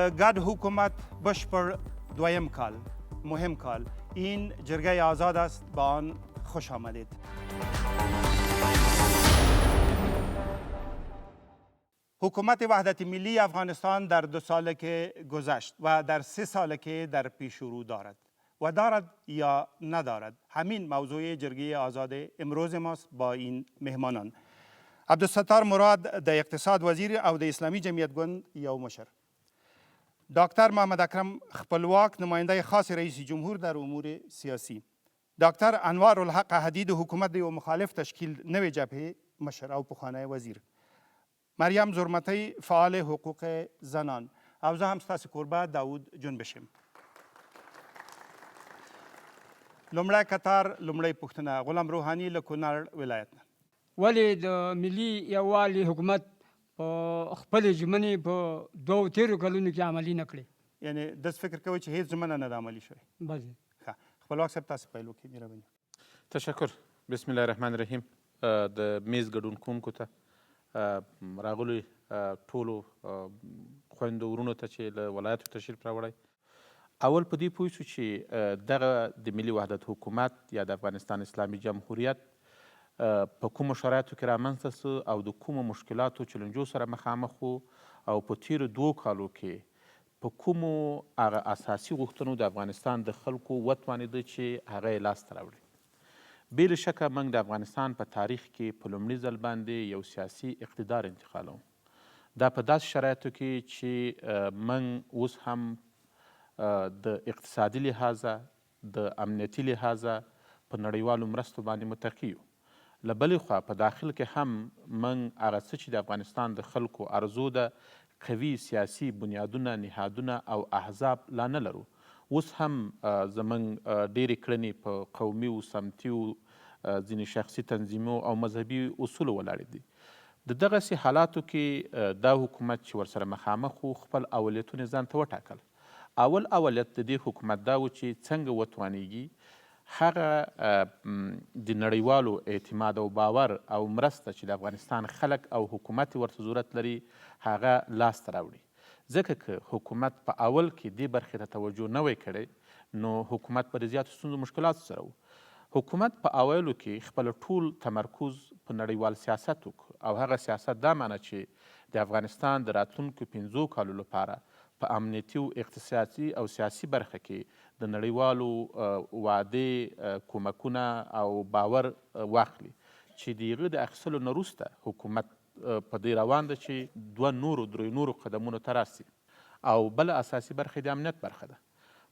ګډ حکومت بشپړ دویم کال مهم کال این جرگه آزاد است با آن خوش آمدید. حکومت وحدت ملی افغانستان در 2 سال که گذشت و در 3 سال که در پیش رو دارد و دارد یا ندارد، همین موضوع جرگه آزاد امروز ماست با این مهمانان: عبدالستار مراد د اقتصاد وزیر او د اسلامی جمعیت گوند یو مشر، دکتر محمد اکرم خپلواک نماینده خاص رئیس جمهور در امور سیاسی، دکتر انوار الحق حدید حکومت و مخالف تشکیل نوی جبهه مشر او پخوانی وزیر، مریم زرمتی فعال حقوق زنان، او زه هم ستاسو کوربه داود جنبشم. لومړی کتار لومړی پوښتنه غلام روحاني له کونړ ولایت نه: ولې د ملي یووالي حکومت په خپلې ژمنې په 2 تیرو کلونو کې عملي نه کړې؟ یعنی داسې فکر کوئ چې هیڅ ژمنه نه ده عملي شوې؟ بله. ښه، خپلواک صاحب تاسو پیل وکړئ مهرباني. تشکر. بسم الله الرحمن الرحیم. د میز ګډون کوونکو ته راغلو ټولو خویندو ورونو ته چې له ولایتو تشریف راوړی، اول په دې پوه شو چې دغه د ملي وحدت حکومت یا د افغانستان اسلامي جمهوریت په کومو شرایطو کې رامنځته سو او د کومو مشکلاتو چلنجو سره مخامخ وو او په تیرو 2 کالو کې په کومو هغه اساسي غوښتنو د افغانستان د خلکو وتوانېده چې هغه یې لاسته راوړي. بې له شکه موږ د افغانستان په تاریخ کې په لومړي ځل باندې یو سیاسي اقتدار انتقالوو. دا په داسې شرایطو کې چې موږ اوس هم د اقتصادي لحاظه د امنیتي لحاظه په نړیوالو مرستو باندې متقي یو. له بلې خوا په داخل کې هم موږ هغه څه چې د افغانستان د خلکو ارزو ده قوي سیاسي بنیادونه، نهادونه او احزاب لا نه لرو. اوس هم زموږ ډېرې کړنې په قومي و سمتي و ځینې شخصي تنظیمو او مذهبي اصولو ولاړې دي. د دغسې حالاتو کې دا حکومت چې ورسره مخامخ و خپل اولیتونه ځان ته وټاکل. اول اولیت د دې حکومت دا و چې څنګه وتوانیږي هغه د نړیوالو اعتماد او باور او مرسته چې د افغانستان خلک او حکومت ورته ضرورت لري هغه لاسته راوړي. ځکه که حکومت په اول کې دې برخې ته توجه نه وی کړی نو حکومت به د زیاتو ستونزو مشکلاتو سره و. حکومت په اوایلو کې خپل ټول تمرکز په نړیوال سیاست وکړ او هغه سیاست دا معنی چې د افغانستان د راتلونکو 5 کالو لپاره په امنیتي او اقتصادي او سیاسي برخه کې د نړیوالو وعدې کومکونه او باور واخلي چې د هغه د اخیستلو نه وروسته حکومت په دې روان ده چې 2 نورو قدمونو ته راسي. او بله اساسي برخه د امنیت برخه ده.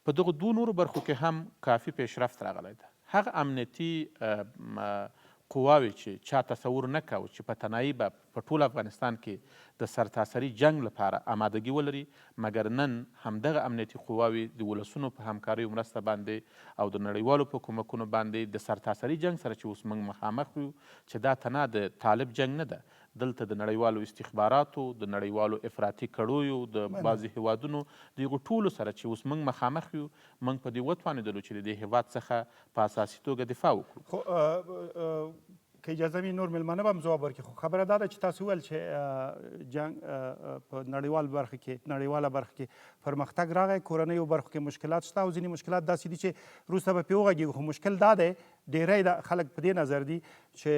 په دغه 2 نورو برخو کې هم کافي پیشرفت راغلی ده. هغه امنیتي قواوې چې چا تصور نه کاوه چې په تنهایي به په ټول افغانستان کې د سرتاسري جنگ لپاره آمادګي ولري، مګر نن همدغه امنیتي قواوې د ولسونو په همکاریو مرسته باندې او د نړیوالو په کومکونو باندې د سرتاسري جنگ سره چې اوس موږ مخامخ یو چې دا تنها د طالب جنگ نه ده، دلته د نړیوالو استخباراتو، د نړیوالو افراطي کړیو، د بعضې هیوادونو د هغو ټولو سره چې اوس موږ مخامخ یو، موږ په دې وتوانېدلو چې د دې هیواد څخه په اساسي توګه دفاع وکړو. که اجازه وي نور مېلمانه به هم ځواب ورکړي، خو خبره دا ده چې تاسو وویل چې جنګ په نړیواله برخه کې پرمختګ راغی، کورنیو برخو کې مشکلات شته او ځینې مشکلات داسې دي چې وروسته به پرې وغږېږو. خو مشکل دا دی ډېری خلک په دې نظر دي چې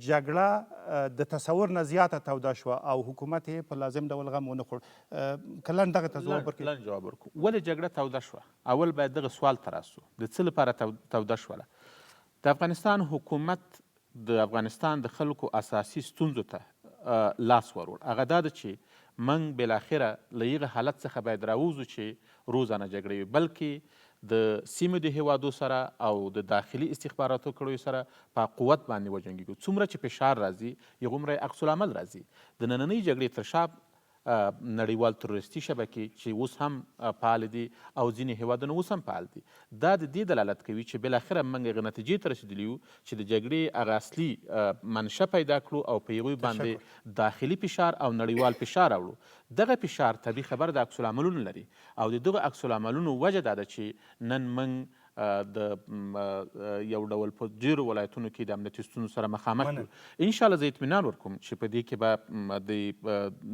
جګړه د تصور نه زیاته توده شوه او حکومت یې په لازم ډول غم ونه خوړ. که لنډ دغه ته ځواب ورکړي. لنډ جواب ورکړو. ولې جګړه توده شوه؟ اول باید دغه سوال ته راسو، د څه لپاره توده شوله؟ د افغانستان حکومت د افغانستان د خلکو اساسي ستونزو ته لاس ورور. هغه دا ده چې موږ بالاخره له هغه حالت څخه باید راووځو چې روزانه جګړې وي، بلکې د سیمې د هیوادو سره او د داخلي استخباراتو کړیو سره په قوت باندې وجنګېږو. څومره چې فشار راځي هغومره یې عکس العمل راځي. د نننۍ جګړې تر شا نړیوال تروریستي شبکې چې اوس هم فعال دي او ځینې هیوادونه اوس هم فعال دي، دا د دې دلالت کوي چې بالاخره موږ هغه نتیجې ته رسېدلي یو چې د جګړې هغه اصلي منشه پیدا کړو او په هغوی باندې داخلي فشار او نړیوال فشار راوړو. دغه فشار طبیعي خبر د عکس العملونو لري او د دغه عکس العملونو وجه دا ده چې نن موږ د یو ډول په ډېرو ولایتونو کې د امنیتي ستونزو سره مخامخ یو انشاءالله زه اطمینان ورکوم چې په دې کې به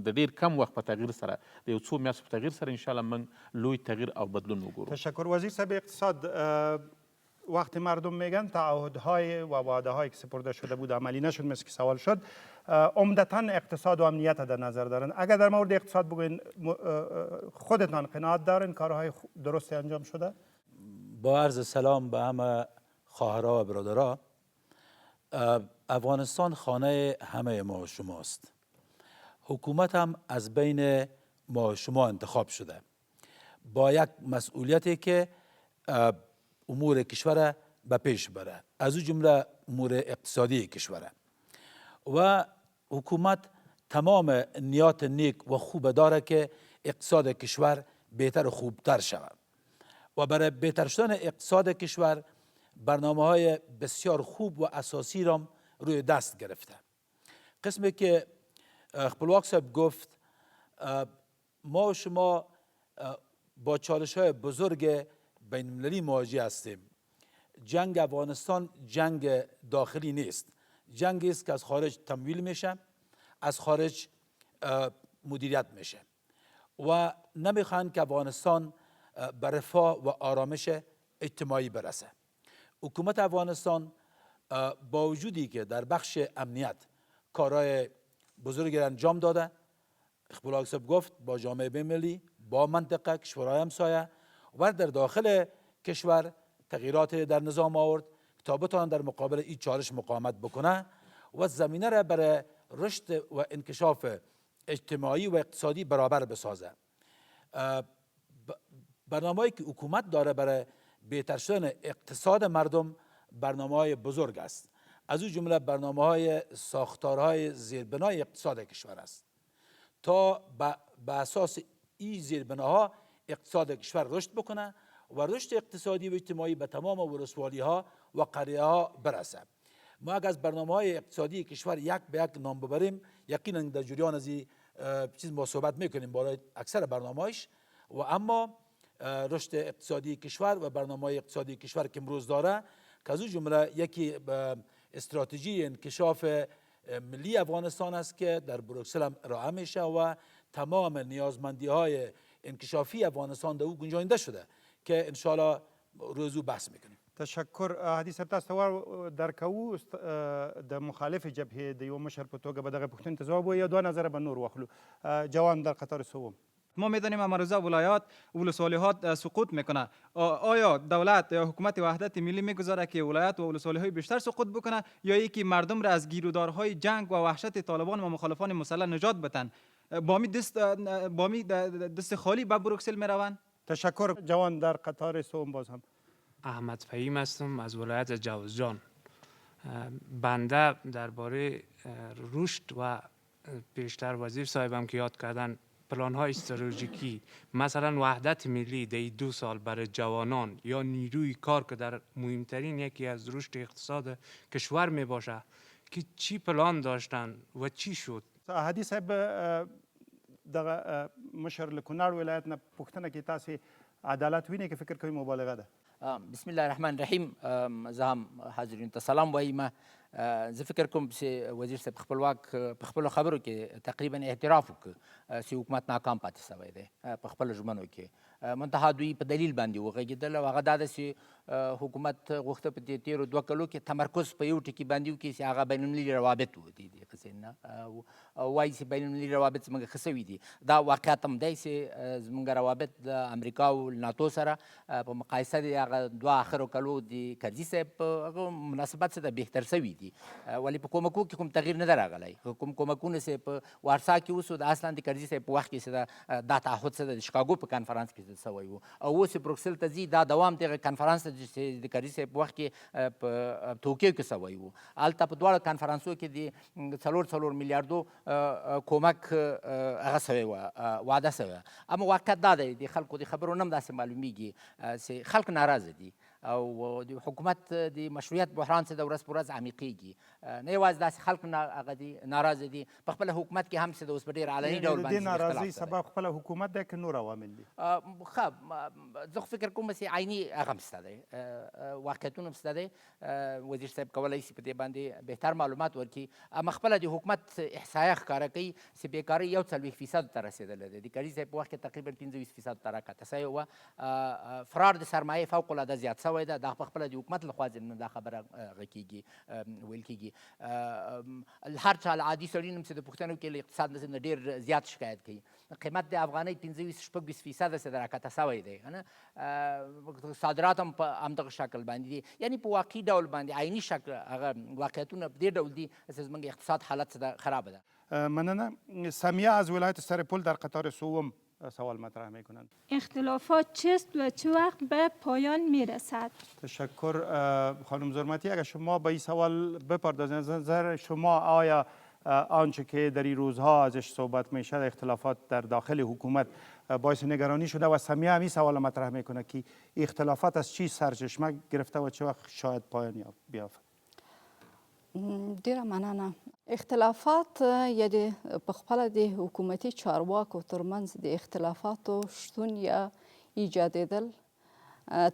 د ډېر کم وخت په تغییر سره د یو څو میاشتو په تغییر سره انشاءالله موږ لوی تغییر او بدلون وګورو. تشکر. وزیر صاحب اقتصاد، وقتی مردم میگن تعهدهای و وعده هایی که سپرده شده بود عملی نشد مثل که سوال شد، عمدتاً اقتصاد و امنیت در نظر دارن. اگر در مورد اقتصاد بگوین خودتان قناعت دارین کارهای درستی انجام شده؟ با عرض سلام به همه خواهرها و برادرها، افغانستان خانه همه ما و شماست. حکومت هم از بین ما و شما انتخاب شده با یک مسئولیتی که امور کشور به پیش بره، از او جمله امور اقتصادی کشوره و حکومت تمام نیات نیک و خوب داره که اقتصاد کشور بهتر و خوبتر شود و برای بهتر شدن اقتصاد کشور برنامه های بسیار خوب و اساسی را روی دست گرفته. قسمی که خپلواک صاحب گفت ما و شما با چالش های بزرگ بین المللی مواجه هستیم. جنگ افغانستان جنگ داخلی نیست، جنگی است که از خارج تمویل میشه، از خارج مدیریت میشه و نمیخوان که افغانستان به رفاه و آرامش اجتماعی برسه. حکومت افغانستان با وجودی که در بخش امنیت کارهای بزرگی انجام داده، خپلواک صاحب گفت با جامعه بین‌المللی، با منطقه، کشورهای همسایه و در داخل کشور تغییرات در نظام آورد تا بتوان در مقابل این چالش مقاومت بکنه و زمینه را برای رشد و انکشاف اجتماعی و اقتصادی برابر بسازه. برنامه‌ای که حکومت داره برای بهتر شدن اقتصاد مردم برنامه‌های بزرگ است. از او جمله برنامه‌های ساختارهای زیربنای اقتصاد کشور است تا به اساس این زیربناها اقتصاد کشور رشد بکنه و رشد اقتصادی و اجتماعی به تمام ولسوالی‌ها و قریه‌ها برسه. ما اگر از برنامه‌های اقتصادی کشور یک به یک نام ببریم، یقینا در جریان از این چیز ما صحبت میکنیم برای اکثر برنامه‌هاش، و اما رشد اقتصادی کشور و برنامه‌های اقتصادی کشور که امروز داره که از اون جمله یکی استراتژی انکشاف ملی افغانستان است که در بروکسل هم ارائه میشه و تمام نیازمندی‌های انکشافی افغانستان در او گنجانیده شده که انشاءالله روزو بحث میکنیم. تشکر. حدیث تاسو در کو د مخالف جبهه د یو مشر په توګه به دغه پوښتنې ته ځواب وایي، دو نظره به نور واخلو. جوان در قطار سوم. ما میدانیم امروزه ولایات ولسوالی‌ها سقوط میکنه. آیا دولت یا حکومت وحدت ملی میگذاره که ولایات و ولسوالی‌های بیشتر سقوط بکنه یا اینکه مردم را از گیرودارهای جنگ و وحشت طالبان و مخالفان مسلح نجات بدن؟ با می دست خالی به بروکسل میروند؟ تشکر. جوان در قطار سوم باز هم. احمد فهیم هستم از ولایت جوزجان. بنده درباره رشد و پیشتر وزیر صاحبم که یاد کردن پلان های استراتژیکی، مثلا وحدت ملی در 2 سال برای جوانان یا نیروی کار که در مهمترین یکی از رشد اقتصاد کشور می باشه که چی پلان داشتن و چی شد؟ حدیث صاحب دغه مشر له کونړ ولایت نه پوښتنه کې تاسې عدالت وینئ که فکر کوئ مبالغه ده؟ بسم الله الرحمن الرحیم. زه هم حاضرین ته سلام وایم. زه فکر کوم چې وزیر صاحب خپلواک په خپلو خبرو کې تقریبا اعتراف وکړ چې حکومت ناکام پاتې سوی دی په خپلو ژمنو کې. منتها دوی په دلیل باندې وغږېدل او هغه دا ده چې حکومت غوښته په دې تېرو 2 کلو کې تمرکز په یو ټکي باندې وکړي چې هغه بین المللي روابط و دي دې قصې نه وایي چې بین المللي روابط زموږ ښه سوي دي. دا واقعیت هم دی چې زموږ روابط د امریکا او ناتو سره په مقایسه د هغه 2 آخرو کلو د کرزي صاحب په هغه مناسبت سره بهتر سوي دي. ولې په کومکو کې کوم تغییر نه ده راغلی. کوم کومکونه چې په وارسا کې وسو د اصلا د کرزي صاحب په وخت کې چې دا تعهد څه د شکاګو په کنفرانس کې شوی و او اوس بروکسل ته ځي، دا دوام دغه کنفرانس ته چې د کرزي صاحب په وخت کې په توکیو کې شوی و. هلته په دواړو کنفرانسو کې د 4 میلیارډو کومک هغه شوی و، وعده شوی. اما واقعیت دا دی د خلکو د خبرو نه هم داسې معلومیږي چې خلک ناراضه دي. او د حکومت د مشروعیت بحران څه د ورځ په ورځ عمیقېږي. نه یوازې داسې خلک هغه دي ناراضه دي، په خپله حکومت کې هم څه د اوس په ډېر علني ډول د باندې دې ناراضۍ اختلاف دی. سبب خپله حکومت دی که نور عوامل دي؟ ښه زه خو فکر کوم چې عیني هغه هم شته دی، واقعیتونه هم شته دی. وزیر صاحب کولی شي په دې باندې بهتر معلومات ورکړي. اما خپله د حکومت احصایه ښکاره کوي چې بېکارۍ 41% ته رسېدلی دی. د کرزي صاحب په وخت کې تقریبا 15% ته راکته شوې وه. فرار د سرمایې فوق العاده زیات شوی ده. دا په خپله د حکومت لخوا نه دا خبره هغه کېږي ویل کېږي. هر چا عادي سړي نوم چې د پوښتنو کې له اقتصاد نه ډېر زیات شکایت کوي. قیمت د افغانۍ 15-20% چې د راکته شوی دی، صادرات هم په همدغه شکل باندې دي. یعنې په واقعي ډول باندې عیني شکل هغه واقعیتونه په دې ډول دي چې زموږ اقتصاد حالت څه خرابه ده. مننه. سمیه از ولایت سرپل در قطار سوم سوال مطرح میکنند. اختلافات چیست و چه وقت به پایان میرسد؟ تشکر خانم زرمتی. اگر شما به این سوال بپردازید، از نظر شما آیا آنچه که در این روزها ازش صحبت میشه اختلافات در داخل حکومت باعث نگرانی شده؟ و سمیه همین سوال مطرح میکنه که اختلافات از چی سرچشمه گرفته و چه وقت شاید پایان بیافته؟ ډیره مننه. اختلافات یا د پخپله د حکومتي چارواکو ترمنځ د اختلافاتو شتون یا ایجادېدل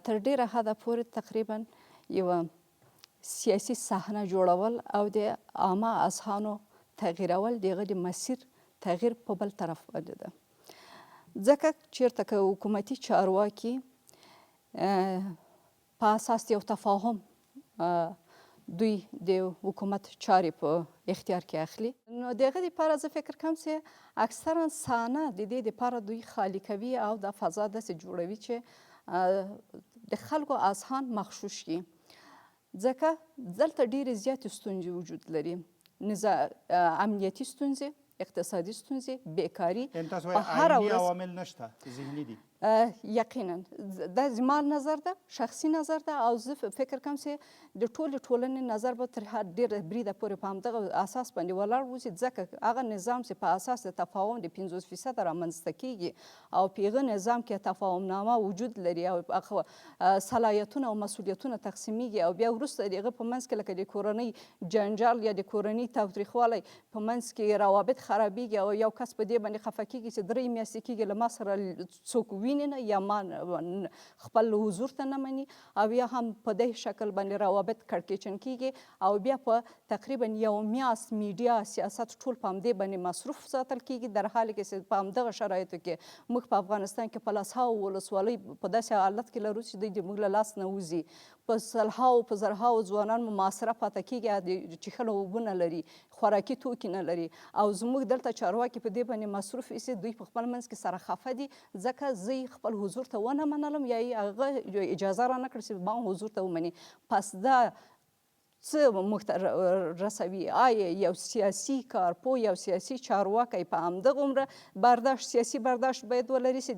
تر ډیره حده پورې تقریبا یوه سیاسي صحنه جوړول او د عامه اذهانو تغییرول د هغه د مسیر تغییر په بل طرف باندې ده. ځکه چېرته که حکومتي چارواکي په اساس یو تفاهم دوی د حکومت چارې په اختیار کې اخلي، نو د هغه دپاره زه فکر کوم چې اکثرا صحنه د دې دپاره دوی خالي کوي او دا فضا داسې جوړوي چې د خلکو اذهان مغشوش کړي. ځکه دلته ډېرې زیاتې ستونزې وجود لري، امنیتي ستونزې، اقتصادي ستونزې، بیکاري. تاسو عیني عوامل نشته، ذهني دي؟ یقینا دا زما نظر ده، شخصي نظر ده، او زه فکر کوم چې د ټولې ټولنې نظر به تر ډېره بریده پورې په همدغه اساس باندې ولاړ اوسي. ځکه هغه نظام چې په اساس د تفاهم د 50% رامنځته کیږي او په هغه نظام کې تفاهمنامه وجود لري او صلاحیتونه او مسؤلیتونه تقسیمیږي او بیا وروسته د هغه په منځ کې لکه د کورنۍ جنجال یا د کورنۍ تاوتریخوالی په منځ کې روابط خرابیږي او یو کس په دې باندې خفه کیږي چې 3 میاشتې کیږي له ما سره څوک ویني نه یا ما خپل حضور ته نه مني او یا هم په دې شکل باندې روابط کړکېچن کیږي او بیا په تقریبا یو میاشت میډیا سیاست ټول په همدې باندې مصروف ساتل کیږي، در حالی کې چې په همدغه شرایطو کې موږ په افغانستان کې په لسهاوو ولسوالۍ په داسې حالت کې لرو چې دوی د موږ له لاس نه وځي. په سلهاوو په زرهاوو ځوانان مو محاصره پاته کیږي، د چښلو اوبه نه لري، خوراکي توکي نه لري او زموږ دلته چارواکي په دې باندې مصروف ایسي. دوی په خپل منځ کې سره خفه دي ځکه زه خپل حضور ته ونه منلم یا یې هغه اجازه را نه کړه چې ما حضور ته ومني. پس دا څه موږ ته رسوي؟ آیا یو سیاسي کارپوه یو سیاسي چارواکی په همدغومره سیاسي برداشت باید ولري چې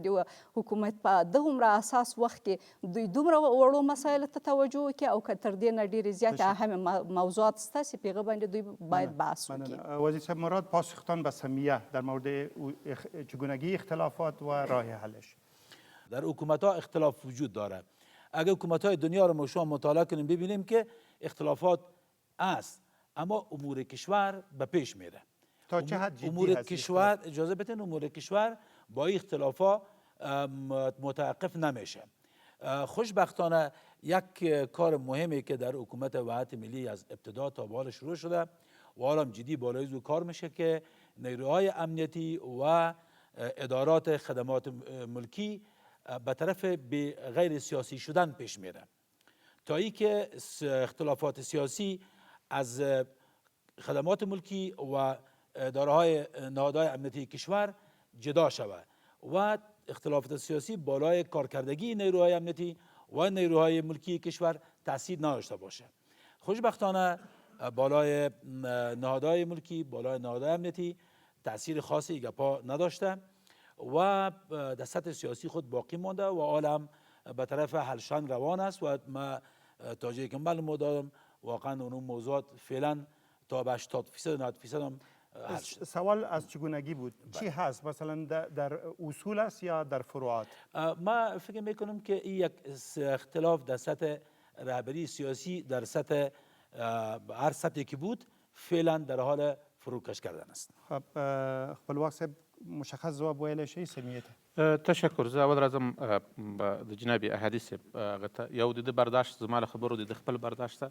د حکومت په دغومره اساس وخت کې دوی دومره وړو مسایلو ته توجه وکړي او که تر دې نه ډېرې زیاتې اهم موضوعات شته چې په هغه باندې دوی باید بحث وکړي. وزیر صاحب مراد، پاسختان به سمیه در مورد چگونگی اختلافات و راه حلش. در حکومت ها اختلاف وجود داره. اگر حکومت های دنیا رو ما شما مطالعه کنیم ببینیم که اختلافات است، اما امور کشور به پیش میره. تا چه حد جدی امور هست کشور اجازه بدین امور کشور با این اختلافات متوقف نمیشه. خوشبختانه یک کار مهمی که در حکومت وحدت ملی از ابتدا تا به حال شروع شده و حالا جدی بالای زو کار میشه که نیروهای امنیتی و ادارات خدمات ملکی به طرف به غیر سیاسی شدن پیش میره تا ای که اختلافات سیاسی از خدمات ملکی و نهادهای امنیتی کشور جدا شود و اختلافات سیاسی بالای کارکردگی نیروهای امنیتی و نیروهای ملکی کشور تاثیر نداشته باشه. خوشبختانه بالای نهادهای ملکی، بالای نهادهای امنیتی تاثیر خاصی گپا نداشته و در سطح سیاسی خود باقی مانده و عالم به طرف حلشن روان است و ما تا جایی که معلومات دارم واقعا اون موضوعات فعلا تا به 80% 90% هم حل شد. سوال از چگونگی بود. چی هست؟ مثلا در اصول است یا در فروعات؟ ما فکر میکنم که این یک اختلاف در سطح رهبری سیاسی در سطح هر سطحی که بود فعلا در حال فروکش کردن است. خب خپلواک صاحب مشخص ځواب ویلی شئ سمیت. تشکر. زه اول راځم د جناب احادي صاحب هغه ته یو د ده برداشت زما له خبرو د خپل برداشت ته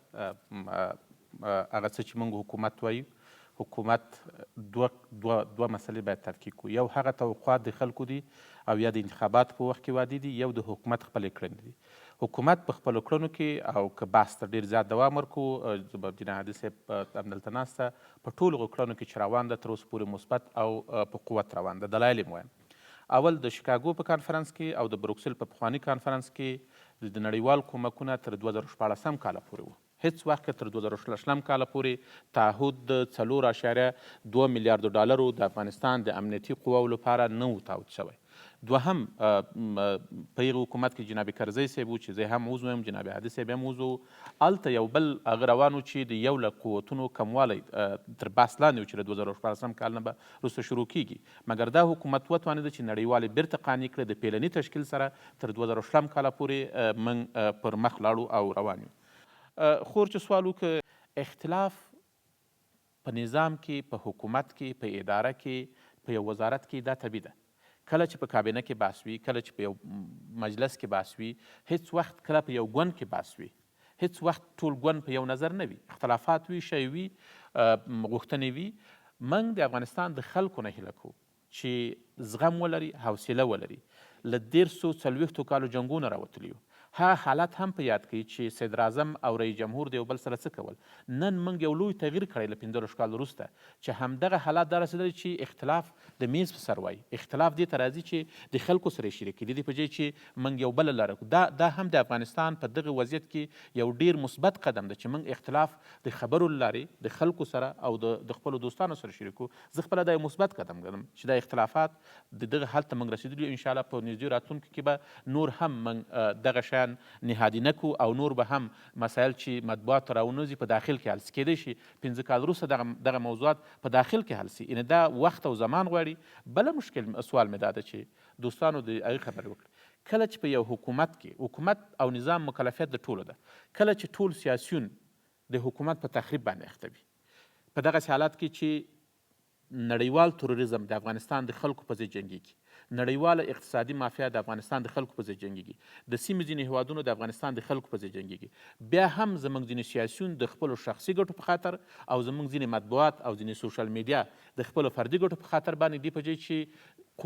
هغه څه چې موږ حکومت وایو حکومت دوه مسلې باید تفکیک کړو. یو هغه توقعات د خلکو دي او یا د انتخابات په وخت کې وعدې دي، یو د حکومت خپلې کړنې دي. حکومت په خپلو کړنو کې او که بحث ته ډېر زیات دوام ورکړو، جناب احادي صاحب همدلته ناسته، په ټولو هغو کړنو کې چې روان ده تر اوسه پورې مثبت او په قوت روان ده. دلایل یې وایم. اول د شیکاګو په کانفرنس کې او د بروکسل په پخواني کانفرنس کې د نړیوال کومکونه تر 2014 کاله پورې وو. هیڅ وخت تر 2016 کاله پورې تعهد د 4.2 میلیارډو ډالرو د افغانستان د امنیتي قواو لپاره نه و تعهد شوی. دوهم په هغه حکومت کې جناب کرزی صاحب و چې زه هم عضو یم، جناب احادي صاحب هم عضو و. هلته یو بل هغه روان و چې د یو له قوتونو کموالی تر بحث لاندې و چې له 2014 کال نه به وروسته شروع کیږي. مګر دا حکومت وتوانېده چې نړیوالې بیرته قانع کړي. د پیلني تشکیل سره تر 2016 کاله پورې موږ پر مخ لاړو او روان یو. خور چې سوال وکړه، اختلاف په نظام کې، په حکومت کې، په اداره کې، په یو وزارت کې دا طبیعي ده. کله چې په کابینه کې بحث وي، کله چې په یو مجلس کې بحث وي، هیڅ وخت کله په یو ګوند کې بحث وي، هیڅ وخت ټول ګوند په یو نظر نه وي. اختلافات وي، شی وي، غوښتنې وي. موږ د افغانستان د خلکو نه هیله کوو چې زغم ولري، حوصله ولري. له 140 کالو جنګونه راوتلي یو. ها حالات هم په یاد کوي چې صدر اعظم او رئیس جمهور د یو بل سره څه کول. نن موږ یو لوی تغییر کړی له 15 کال وروسته چې همدغه حالات دا رسېدلي چې اختلاف د میز په سر وایي. اختلاف دې ته راځي چې د خلکو سره یې شریکي. د دې په ځای چې موږ یو بله لاره کړو. دا هم د افغانستان په دغه وضعیت کې یو ډیر مثبت قدم ده چې موږ اختلاف د خبرو له لارې د خلکو سره او د خپلو دوستانو سره شریکو. زه خپله دا یو مثبت قدم ګڼم چې دا اختلافات د دغه حل ته موږ رسېدلي. انشاءالله په نږدې راتلونکي کې به نور هم موږ دغه شیان نهادي نه کړو او نور به هم مسایل چې مطبوعاتو راونوځي په داخل کې حل سي. کیدای شي 15 کال وروسته دغه موضوعات په داخل کې حل سي. یعنې دا وخت او زمان غواړي. بله مشکل سوال مې دا ده چې دوستانو د هغې خبرې وکړي. کله چې په یو حکومت کې حکومت او نظام مکلفیت د ټولو ده، کله چې ټول سیاسیون د حکومت په تخریب باندې اخته وي، په دغسې حالات کې چې نړیوال تروریزم د افغانستان د خلکو په ضد جنګیږي، نړیواله اقتصادي مافیا د افغانستان د خلکو په ضد جنګیږي، د سیمې ځینې هیوادونو د افغانستان د خلکو په ضد جنګیږي، بیا هم زموږ ځینې سیاسیون د خپلو شخصي ګټو په خاطر او زموږ ځینې مطبوعات او ځینې سوشل میډیا د خپلو فردي ګټو په خاطر باندې دې په ځای چې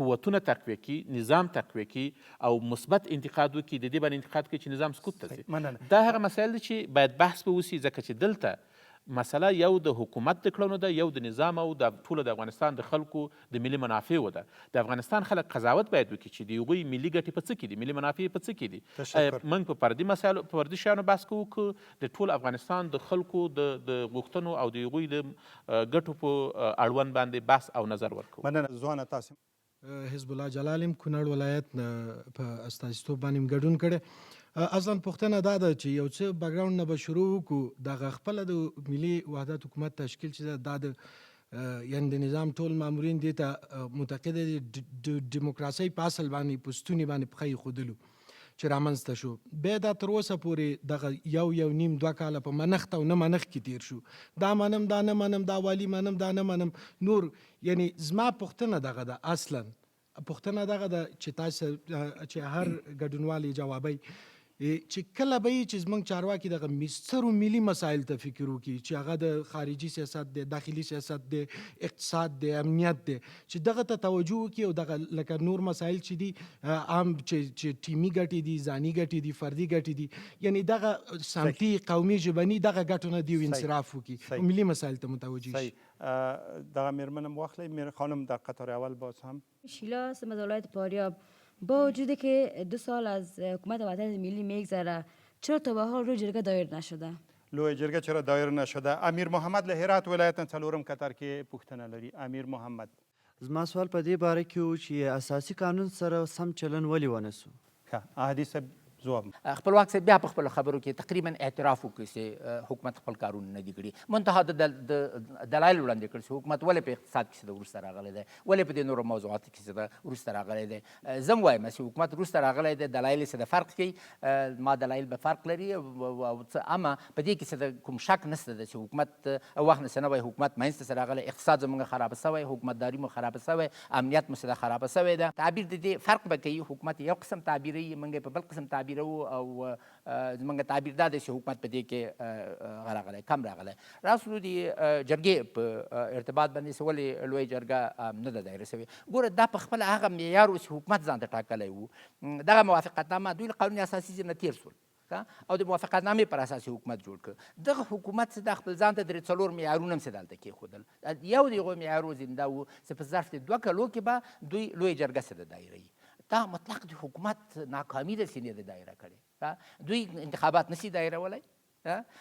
قوتونه تقویه کړي، نظام تقویه کړي او مثبت انتقاد وکړي، د دې باندې انتقاد کوي چې نظام سقوط ته ځي. دا هغه مسایل دي چې باید بحث به وسي، ځکه چې دلته مسله یو د حکومت د کړنو ده، یو د نظام او د ټولو د افغانستان د خلکو د ملي منافعو ده. د افغانستان خلک قضاوت باید وکړي چې د هغوی ملي ګټې په څه کې دي، ملي منافع په څه کې دي. موږ په فردي مسایلو په فردي شیانو بحث کوو که د ټول افغانستان د خلکو د غوښتنو او د هغوی د ګټو په اړوند باندې بحث او نظر ورکوو. مننه. ځوانه تاسو حزب الله جلال یم کونړ ولایت په استازیتوب باندې ګډون کړی. اصلا پوښتنه دا ده چې یو څه بیکګراوند نه به شروع وکړو. دغه خپله د ملي وحدت حکومت تشکیل چې دا د یعنې د نظام ټول مامورین دې ته معتقده دي د ډیموکراسۍ په اصل باندې په ستوني باندې پښه ایښودلو چې رامنځته شو. بیا دا تر اوسه پورې دغه یو نیم 2 کاله په منښت او نه منښت کې تیر شو. دا منم، دا نه منم، دا والي منم، دا نه منم. نور یعنی زما پوښتنه دغه ده، اصلا پوښتنه دغه ده چې تاسو چې هر ګډونوال یې جوابوي چې کله به یې چې زموږ چارواکي دغه مسترو ملي مسایل ته فکر وکړي چې هغه د خارجي سیاست دی، داخلي سیاست دی، اقتصاد دی، امنیت دی، چې دغه ته توجه وکړي او دغه لکه نور مسایل چې دي عام چې ټیمي ګټې دي، ځاني ګټې دي، فردي ګټې دي، یعنی دغه سمتي قومي ژبني دغه ګټو نه دي انصراف وکړي، ملي مسایل ته متوجه شي. دغه میرمنم واخلئ. خانم در قطار اول باز هم. شیلا از ولایت فاریاب. با وجودی که 2 سال از حکومت وحدت ملی میگذره، چرا تا به حال روی جرگه دایر نشده؟ لوی جرگه چرا دایر نشده؟ امیر محمد له هرات ولایت څلورم قطر کې پوښتنه لري. امیر محمد. زما سوال په دې باره کې و چې اساسي قانون سره سم چلن ولې ونه سو؟ ښه، احادي صاحب ځواب خپلواک صاحب بیا په خپلو خبرو کې تقریبا اعتراف وکړي چې حکومت خپل کارونه نه دي کړي. منتها د دلایل وړاندې کړي چې حکومت ولې په اقتصاد کې د وروسته راغلی دی، ولې په دې نورو موضوعاتو کې د وروسته راغلی دی. زه هم وایم چې حکومت وروسته راغلی دی، دلایل یې د فرق کوي. ما دلایل به فرق لري او اما په دې کې د کوم شک نشته ده چې حکومت وخت نه نوی حکومت منځته څه راغلی، اقتصاد زموږ خرابه سوی، حکومتداري مو خرابه سوی، امنیت مو څه خرابه سوی ده. تعبیر د دې فرق به کوي. حکومت یو قسم تعبیروي، موږ په بل قسم تعبیروو او زموږ تعبیر دا دی چې حکومت په دې کې راغلی کم راغلی. راسو د جرګې په ارتباط باندې څه ولې لوی جرګه نه ده دایره سوې. ګوره دا په خپله هغه معیار و چې حکومت ځان ته ټاکلی و. دغه موافقتنامه دوی له قانون اساسي نه تېر سول او د موافقتنامې پر اساس حکومت جوړ کړ. دغه حکومت چې د خپل ځان ته درې څلور معیارونه هم څه دلته کېښودل. یو د هغو معیارو زنده و چې په ظرف د 2 کلو کې به دوی لوی جرګه څه د دایره وي. دا مطلق د حکومت ناکامي ده چې نه ده دایره کړې. دوی انتخابات نشي دایرولی،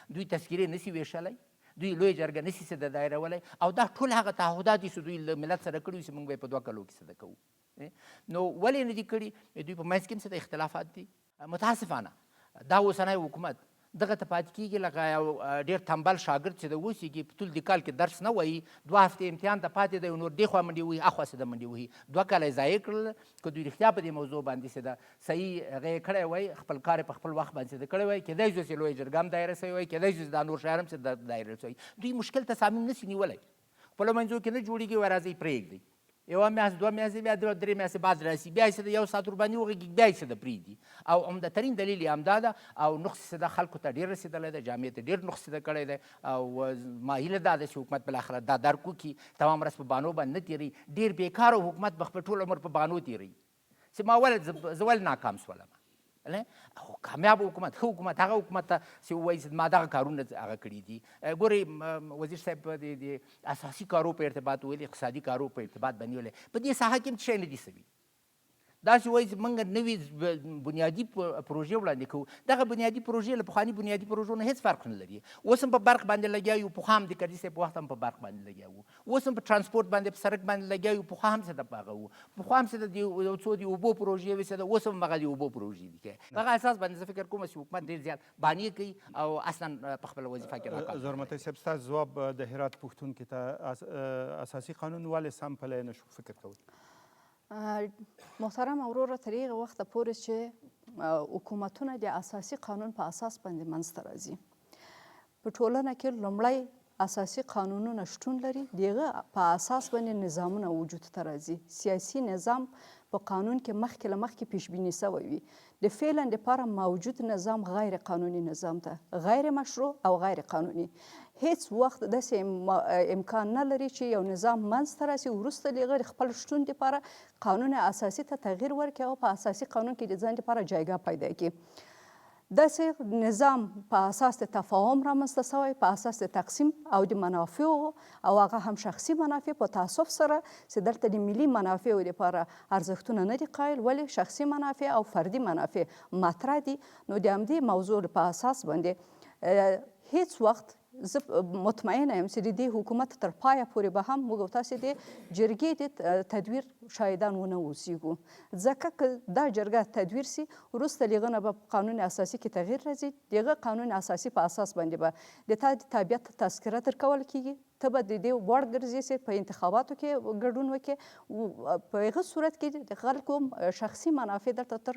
دوی تذکیرې نشي ویشلی، دوی لوی جرګه نشي څه د دایرولی. او دا ټول هغه تعهدات دي چې دوی له ملت سره کړي چې موږ به یې په 2 کلو کې څه ده کوو. نو ولې نه دي کړي؟ دوی په منځ کې هم څه د اختلافات دي. متاسفانه دا اوسنی حکومت دغه ته پاتې کېږي لکه یو ډېر تنبل شاګرد چې د اوسېږي په ټول د کال کې درس نه وایي، 2 هفتې امتحان ته پاتې دی، نور دې خوا منډې وهي اخوا څه د منډې وهي. 2 کاله یې ضایع کړل. که دوی رښتیا په دې موضوع باندې څه ده صحیح هغه یې کړی وای، خپل کار یې په خپل وخت باندې څه ده کړی وای، کېدای شو چې لویه جرګه هم دایره سوی وای، کېدای شو چې دا نور شیان هم څه دایره سوی. دوی مشکل تصامیم نشي نیولی، خپلو منځو کې نه جوړېږي، وایي راځئ پرېږدئ. یوه میاشت 2 میاشتې بیا 3 میاشتې بعد راسي، بیا یې څه ده 1 ساعت ورباندې وغږېږي، بیا یې څه ده پرېږدي. او عمدهترین دلیل یې همدا ده. او نقص څه ده خلکو ته ډېر رسېدلی دی، جامعې ته ډېر نقص څه ده کړی دی. او ما هیله دا ده چې حکومت بالاخره دا درک وکړي، تمام ورځ په بانو باندې نه تېروي. ډېر بېکاره حکومت به خپل ټول عمر په بانو تېروي چې ما ولې زه ولې ناکام شولم. او کامیاب حکومت، ښه حکومت، هغه حکومت ته چې ووایي چې ما دغه کارونه هغه کړي دي. ګورئ وزیر صاحب د اساسي کارو په ارتباط ویلي، اقتصادي کارو په ارتباط باندې ویلی. په دې ساحه کې هم څه شی نه دي سوي. داسې وایي چې موږ نوې بنیادي پروژې وړاندې کوو. دغه بنیادي پروژې له پخواني بنیادي پروژو نه هېڅ فرق نه لري. اوس هم په برق باندې لګیا یو، پخوا هم د کرزي صاحب په وخت هم په برق باندې لګیا وو. اوس هم په ترانسپورټ باندې په سړک باندې لګیا یو، پخوا هم څه ده په هغه وو. پخوا هم څه ده یو څو د اوبو پروژې وې څه ده، اوس هم هغه د اوبو پروژې دي. په هغه اساس باندې زه فکر کوم چې حکومت ډېر زیات بانې کوي او اصلا په خپله وظیفه کې ناکام. زرمتی صاحب ستاسو ځواب د هرات پوښتونکي ته اساسي قانون ولې سم پلی نه شو فکر کوئ؟ محترم وروره تر هغه وخته پورې چې حکومتونه د اساسي قانون په اساس باندې منځته راځي. په ټولنه کې لومړی اساسي قانونونه شتون لري، دغه په اساس باندې نظامونه وجود ته راځي. سیاسي نظام په قانون کې مخکې له مخکې پیشبیني سوی وي. د فعلا دپاره موجود نظام غیر قانوني نظام ده، غیر مشروع او غیر قانوني. هیڅ وخت داسې امکان نه لري چې یو نظام منځته راسي، وروسته د هغه خپل شتون دپاره قانون اساسي ته تغییر ورکړي او په اساسي قانون کې د ځان دپاره جایګاه پیدا کړي. داسې نظام په اساس د تفاهم رامنځته سوی، په اساس د تقسیم او د منافعو او هغه هم شخصي منافع په تعصب سره چې دلته د ملي منافعو دپاره ارزښتونه نه دي قایل، ولې شخصي منافع او فردي منافع مطرح دي. نو د همدې موضوع په اساس باندې هیڅ وخت زه مطمئنه یم چې د دې حکومت تر پایه پورې به هم موږ تاسې د جرګې د تدویر شاهدان ونه اوسېږو. ځکه که دا جرګه تدویر سي، وروسته له هغه نه به په قانون اساسي کې تغییر راځي. د هغه قانون اساسي په اساس باندې به د تا د تابعیت تذکره درکول کېږي، ته به د دې وړ ګرځې چې په انتخاباتو کې ګډون وکړې. په هغه صورت کې د خلکو شخصي منافع درته تر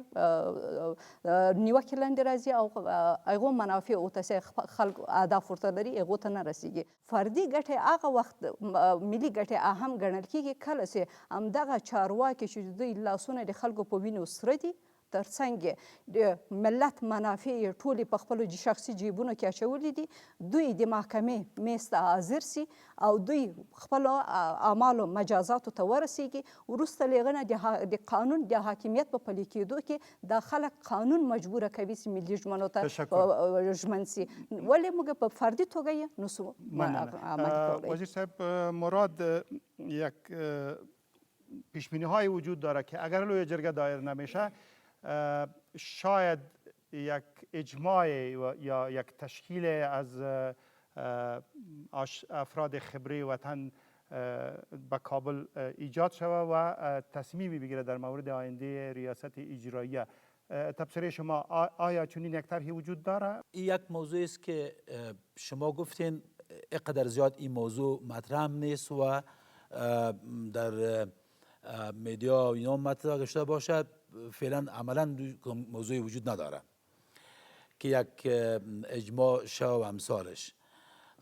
نیوکې لاندې راځي او هغو منافعو ته چې خلکو اهداف ورته لري هغو ته نه رسیږي. فردي ګټې هغه وخت ملي ګټې اهم ګڼل کېږي کله چې همدغه چارواکي چې د دوی لاسونه د خلکو په وینو سره دي، ترڅنګ د ملت منافع یې ټولې په خپلو شخصي جیبونو کې اچولي دي، دوی د محکمې میز ته حاضر سي او دوی خپلو اعمالو مجازاتو ته ورسیږي. وروسته له هغه نه د قانون د حاکمیت په پلي کېدو کې دا خلک قانون مجبوره کوي چې ملي ژمنو ته ژمن سي، ولې موږ په فردي توګه یې نسو عمل کولی. وزیر صاحب، مراد یک پیشبینی های وجود داره که اگر لوی جرگه دایر نمیشه شاید یک اجماع یا یک تشکیل از افراد خبره وطن به کابل ایجاد شود و تصمیمی بگیره در مورد آینده ریاست اجراییه. تبصره شما آیا چنین یک طرحی وجود داره؟ این یک موضوعی است که شما گفتین اینقدر زیاد این موضوع مطرح نیست و در مدیا و اینا مطرح گشته باشد. فعلا عملا موضوعی وجود نداره که یک اجماع شو و امثالش.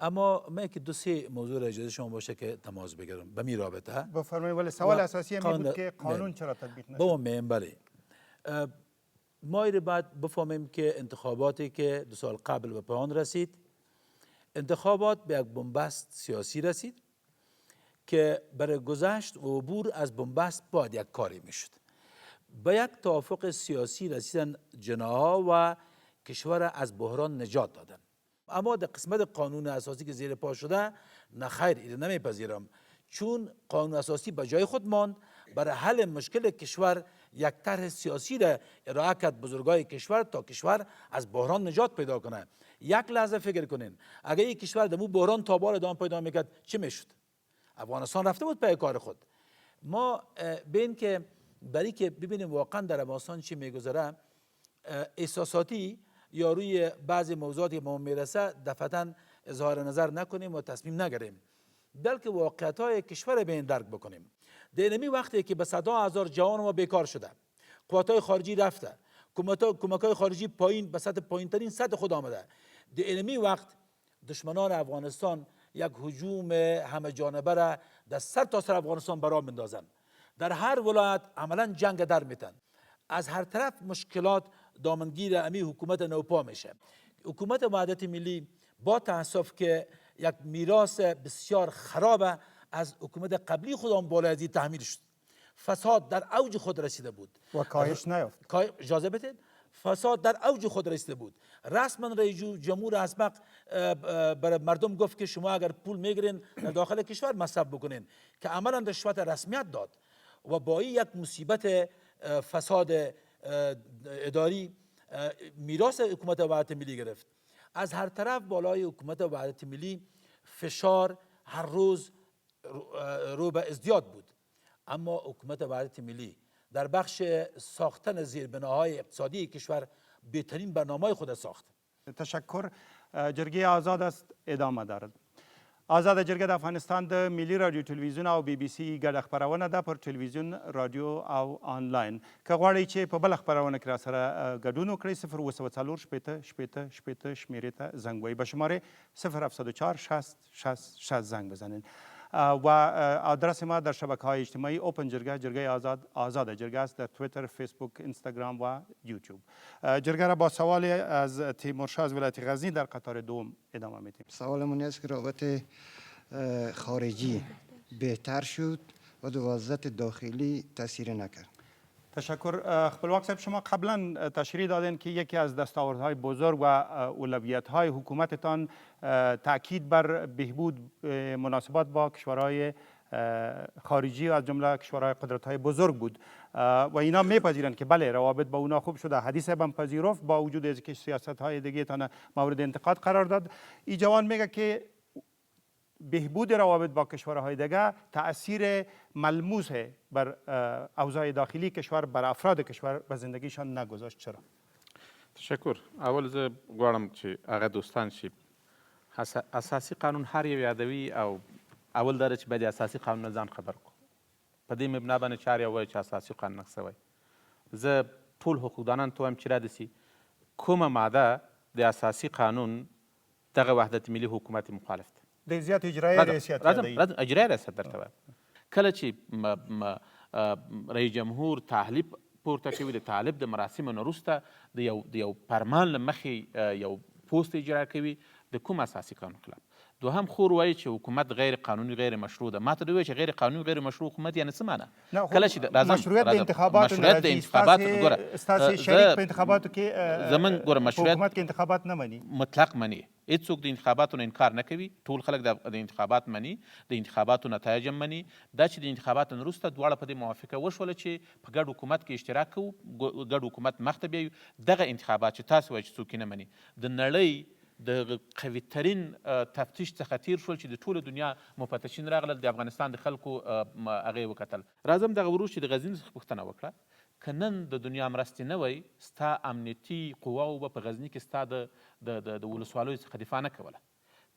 اما من که دو سه موضوع را اجازه شما باشه که تماس بگیرم به می رابطه. بفرمایید. ولی سوال اساسی هم بود که قانون چرا تطبیق نشد؟ بله. ما باید بفهمیم که انتخاباتی که 2 سال قبل به پایان رسید، انتخابات به یک بنبست سیاسی رسید که برای گذشت و عبور از بنبست باید یک کاری میشد. به یک توافق سیاسی رسیدن جناها و کشور از بحران نجات دادن. اما در قسمت قانون اساسی که زیر پا شده، نه خیر، این نمیپذیرم، چون قانون اساسی به جای خود ماند. برای حل مشکل کشور یک طرح سیاسی را ارائه کرد بزرگای کشور تا کشور از بحران نجات پیدا کنه. یک لحظه فکر کنین اگر این کشور در بحران تابال ادامه پیدا میکرد چه میشد؟ افغانستان رفته بود پی کار خود. ما بین که برای که ببینیم واقعا در افغانستان چی میگذره، احساساتی یا روی بعضی موضوعاتی که ما میرسه دفعتا اظهار نظر نکنیم و تصمیم نگیریم، بلکه واقعیت‌های کشور به این درک بکنیم. در اینمی وقتی که به صدها هزار جوان ما بیکار شده، قوت‌های خارجی رفته، کمک‌های خارجی پایین به سطح پایین‌ترین سطح خود آمده، در اینمی وقت دشمنان افغانستان یک هجوم همه جانبه را در سر تا سر افغانستان برا میندازن. در هر ولایت عملا جنگ در میتن. از هر طرف مشکلات دامنگیر امی حکومت نوپا میشه. حکومت وحدت ملی با تاسف که یک میراث بسیار خراب از حکومت قبلی خودم بالای تحمیل شد. فساد در اوج خود رسیده بود و کاهش نیافت. اجازه بدید، فساد در اوج خود رسیده بود. رسما رئیس جمهور اسبق برای مردم گفت که شما اگر پول میگیرین در داخل کشور مصرف بکنین، که عملا رشوت رسمیت داد و با این یک مصیبت فساد اداری میراث حکومت وحدت ملی گرفت. از هر طرف بالای حکومت وحدت ملی فشار هر روز رو به ازدیاد بود. اما حکومت وحدت ملی در بخش ساختن زیربناهای اقتصادی کشور بهترین برنامه خود ساخت. تشکر. جرگه آزاد است ادامه دارد. آزاد جرگه د افغانستان د ملي رادیو تلویزیون او بي بي سي ګډه خپرونه ده پر تلویزیون، رادیو او آنلاین. که غواړئ چې په بله خپرونه کې راسره ګډون وکړئ 0 شپېته شپېته شپېته شمېرې ته زنګ ووهئ. به شماره 074 60 60 60 زنگ بزنید. و آدرس ما در شبکه‌های اجتماعی اوپن جرگه، جرگه آزاد جرگه است، در توییتر، فیسبوک، اینستاگرام و یوتیوب. جرگه را با سوال از تیمورشاه از ولایت غزنی در قطار دوم ادامه میدیم. سوالمون است که رابطه خارجی بهتر شد و در وضعیت داخلی تاثیر نکرد. تشکر. خپلواک صاحب، شما قبلا تشریح دادین که یکی از دستاوردهای بزرگ و اولویت‌های حکومتتان تاکید بر بهبود مناسبات با کشورهای خارجی و از جمله کشورهای قدرت‌های بزرگ بود و اینا میپذیرند که بله روابط با اونا خوب شده. حدیث هم پذیرفت با وجود از که سیاست‌های دیگه تان مورد انتقاد قرار داد. این جوان میگه که بهبود روابط با کشورهای دیگه تأثیر ملموس بر اوضاع داخلی کشور، بر افراد کشور به زندگیشان نگذاشت. چرا؟ تشکر. اول زه غواړم چې هغه دوستان چې اساسي قانون هر یو یادوي او اول دا چې باید اساسي قانون نه ځان خبر کړو. په دې مبنا باندې چا وایي چې اساسي قانون نقض شوی. زه ټول حقوقدانانو ته وایم چې رادسي کومه ماده د اساسي قانون دغه وحدت ملي حکومت مخالف ده. د زیات اجرایی ریاست راځم اجرایی ریاست درته وایم. کله چې رئیس جمهور تحلیف پورته کوي، د طالب د مراسمو نه وروسته د یو فرمان له مخې یو پوسټ اجرا کوي د کوم اساسي قانون خلاف. دوهم خور وایي چې حکومت غیر قانوني غیر مشروع ده. ما ته دوی وایي چې غیر قانوني غیر مشروع حکومت یعنی څه معنی؟ کله چې مشروعیت د انتخاباتو مشروعیت د انتخاباتو ګوره استاسي شریک په انتخاباتو کې زمون ګوره مشروعیت حکومت کې انتخابات نه مني، مطلق مني. هیڅوک د انتخاباتو نه انکار نه کوي. ټول خلک د انتخابات مني، د انتخاباتو نتایج هم مني. دا چې د انتخاباتو نه وروسته دواړه په دې موافقه وشوله چې په ګډ حکومت کې اشتراک کوو، ګډ حکومت مخ ته بیایو. دغه انتخابات چې تاسو وایئ چې څوک یې نه مني، د نړۍ د قوي ترین تفتیش څخه تیر شول چې د ټوله دنیا مفتشین راغلل د افغانستان د خلکو هغې وکتل. راځم دغه وروسته چې د غزني څخه پوښتنه وکړه که نن د دنیا مرستې نه وی ستا امنیتي قواو به په غزني کې ستا د ولسوالیو څخه دفاع نه کوله،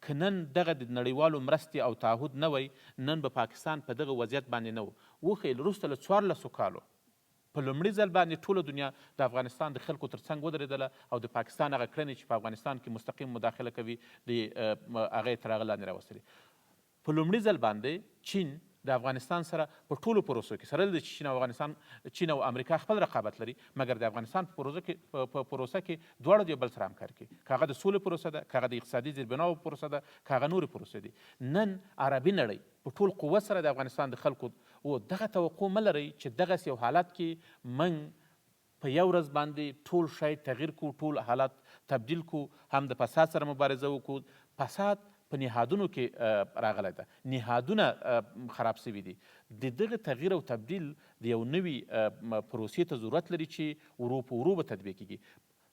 که نن دغه د نړیوالو مرستې او تعهد نه وی نن به پاکستان په دغه وضعیت باندې نه و. وښیل وروسته له 14 کالو په لومړي ځل باندې ټوله دنیا د افغانستان د خلکو تر څنګ ودرېدله او د پاکستان هغه کړنې چې په افغانستان کې مستقیم مداخله کوي د هغې تر هغه لاندې راوستلې. په لومړي ځل باندې چین د افغانستان سره په ټولو پروسو کې سره د چین او امریکا خپل رقابت لري، مګر د افغانستان په پروسه کې دواړه د یو بل سره همکاري کوي، که هغه د سولې پروسه ده، که هغه د اقتصادي زیربناو پروسه ده، که هغه نورې پروسې دي. نن عربي نړۍ په ټول قوت سره د افغانستان د خلکو و دغه توقع مه لرئ چې دغسې یو حالت کې موږ په یو ورځ باندې ټول شی تغییر کړو، ټول حالات تبدیل کړو، هم د فساد سره مبارزه وکړو. فساد په نهادونو کې راغلی ده، نهادونه خراب شوي دي. د دغه تغییر او تبدیل د یو نوي پروسې ته ضرورت لري چې ورو په ورو به تطبیق کیږي.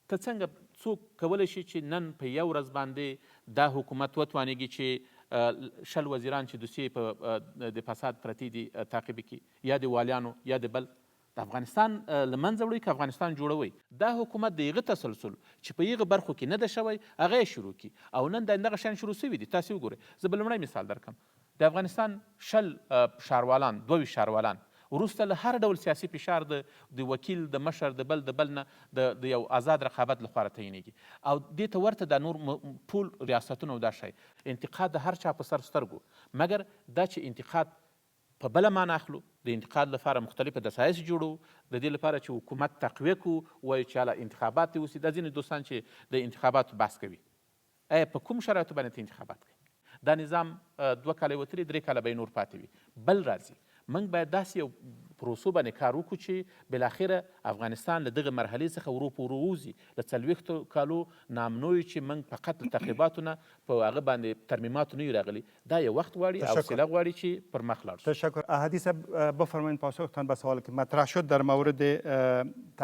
ته څنګه څوک کولی شي چې نن په یو ورځ باندې دا حکومت وتوانېږي چې 10 وزیران چې دوسیې په د فساد پرتې دي تعقیب کړي، یا د والیانو یا د بل د افغانستان له منځه وړئ که افغانستان جوړوئ؟ دا حکومت د هغه تسلسل چې په هغه برخو کې نه ده شوی هغه یې شروع کړي او نن دغه شیان شروع شوي دي. تاسې وګورئ، زه به لومړی مثال درکړم. د افغانستان 20 ښاروالان 22 ښاروالان وروسته له هر ډول سیاسي فشار د وکیل د مشر د بل نه د یو آزاد رقابت لخوا تعینېږي او دې ته ورته دا نور ټول ریاستونه او دا شی انتقاد د هر چا په سر سترګو، مګر دا چې انتقاد په بله معنا اخلو، د انتقاد لپاره مختلفه دسایس جوړو، د دې لپاره چې حکومت تقویه کړو، وایو چې هله انتخابات دې وسي. دا ځینې دوستان چې د انتخاباتو بحث کوي، آیا په کوم شرایطو باندې ته انتخابات کوي؟ دا نظام 2 کاله وتري 3 کاله به یې نور پاتې وي. بل راځي موږ باید داسې یو پروسو باندې کار وکړو چې بالاخره افغانستان له دغه مرحلې څخه ورو په ورو ووځي. له 40 کالو نامنویو چې موږ فقط له تقریباتو نه په هغه باندې ترمیماتو نه یو راغلي، دا یو وخت غواړي، حوصله غواړي چې پر مخ لاړ شو. تشکر. احدی صاحب بفرمایید پاسختان به سوالی که مطرح شد در مورد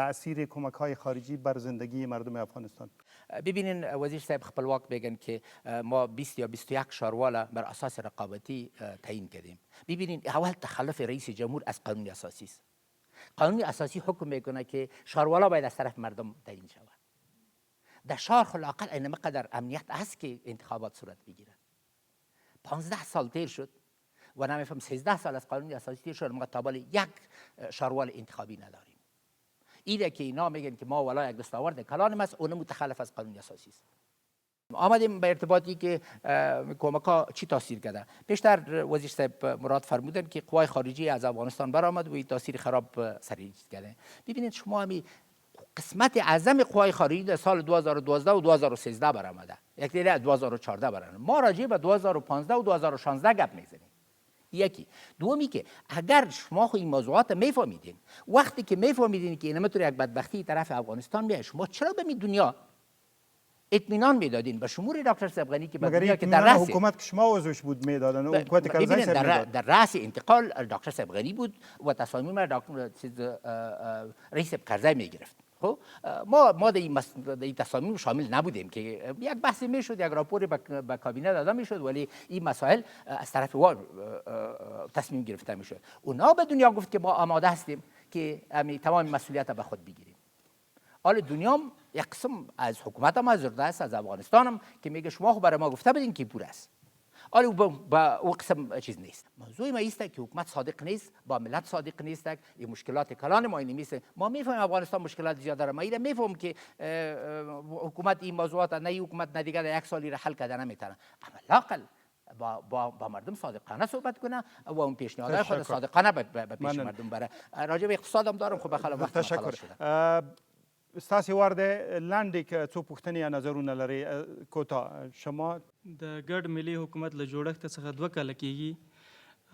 تاثیر کمک‌های خارجی بر زندگی مردم افغانستان. ببینین وزیر صاحب خپلواک بگن که ما 20 یا 21 ښاروال بر اساس رقابتی تعیین کردیم. ببینین اول تخلف رئیس جمهور از قانون اساسی است. قانون اساسی حکم میکنه که ښاروالا باید از طرف مردم تعیین شود. در شهر خلاقل اینما قدر امنیت هست که انتخابات صورت بگیرد. 15 سال تیر شد و نمیفهم 13 سال از قانون اساسی تیر شد ما تا بالا یک ښاروال انتخابی نداریم. ایده که اینا میگن که ما ولا یک دستاورد کلان است، اون متخلف از قانون اساسی است. آمدیم به ارتباطی که کمک‌ها چی تاثیر کرده. پیشتر وزیر صاحب مراد فرمودن که قوای خارجی از افغانستان برآمد و این تاثیر خراب سرایت کرده. ببینید شما همی قسمت اعظم قوای خارجی در سال 2012 و 2013 برآمده، یک دیگه از 2014 برآمده. ما راجع به 2015 و 2016 گپ میزنیم. یکی. دومی که اگر شما این موضوعات میفهمیدین، وقتی که میفهمیدین که اینطور یک بدبختی طرف افغانستان میاد، شما چرا به دنیا اطمینان میدادین؟ به شمول دکتر صبغانی که به دنیا که در رأس حکومت که شما عضوش بود میدادن، حکومت کرزی صاحب در رأس انتقال دکتر صبغانی بود و تصامیم رئیس کرزی میگرفت. خب ما در این تصامیم شامل نبودیم که یک بحثی میشد، یک راپور به کابینه داده میشد، ولی این مسائل از طرف تصمیم گرفته میشد. اونا به دنیا گفت که ما آماده هستیم که تمام مسئولیت به خود بگیریم. حال دنیا یک قسم از حکومت هم آزرده است، از افغانستان هم که میگه شما خب برای ما گفته بدین که پور است. حالا با او قسم چیز نیست. موضوع ما ایست که حکومت صادق نیست، با ملت صادق نیست. این مشکلات کلان ما این نیست. ما میفهمیم افغانستان مشکلات زیاد داره. ما اینا میفهمم که حکومت این موضوعات نه حکومت نه دیگه یک سالی را حل کرده نمیتونه. اما لاقل با مردم صادقانه صحبت کنه و اون پیشنهادهای خود صادقانه به پیش مردم بره. راجع به اقتصاد هم دارم خب بخلا وقت خلاص شده. ستاسې وارده لاندې که څو پوښتنې یا نظرونه لرئ کوتاه شما؟ د ګډ ملي حکومت له جوړښت څخه 2 کاله کېږي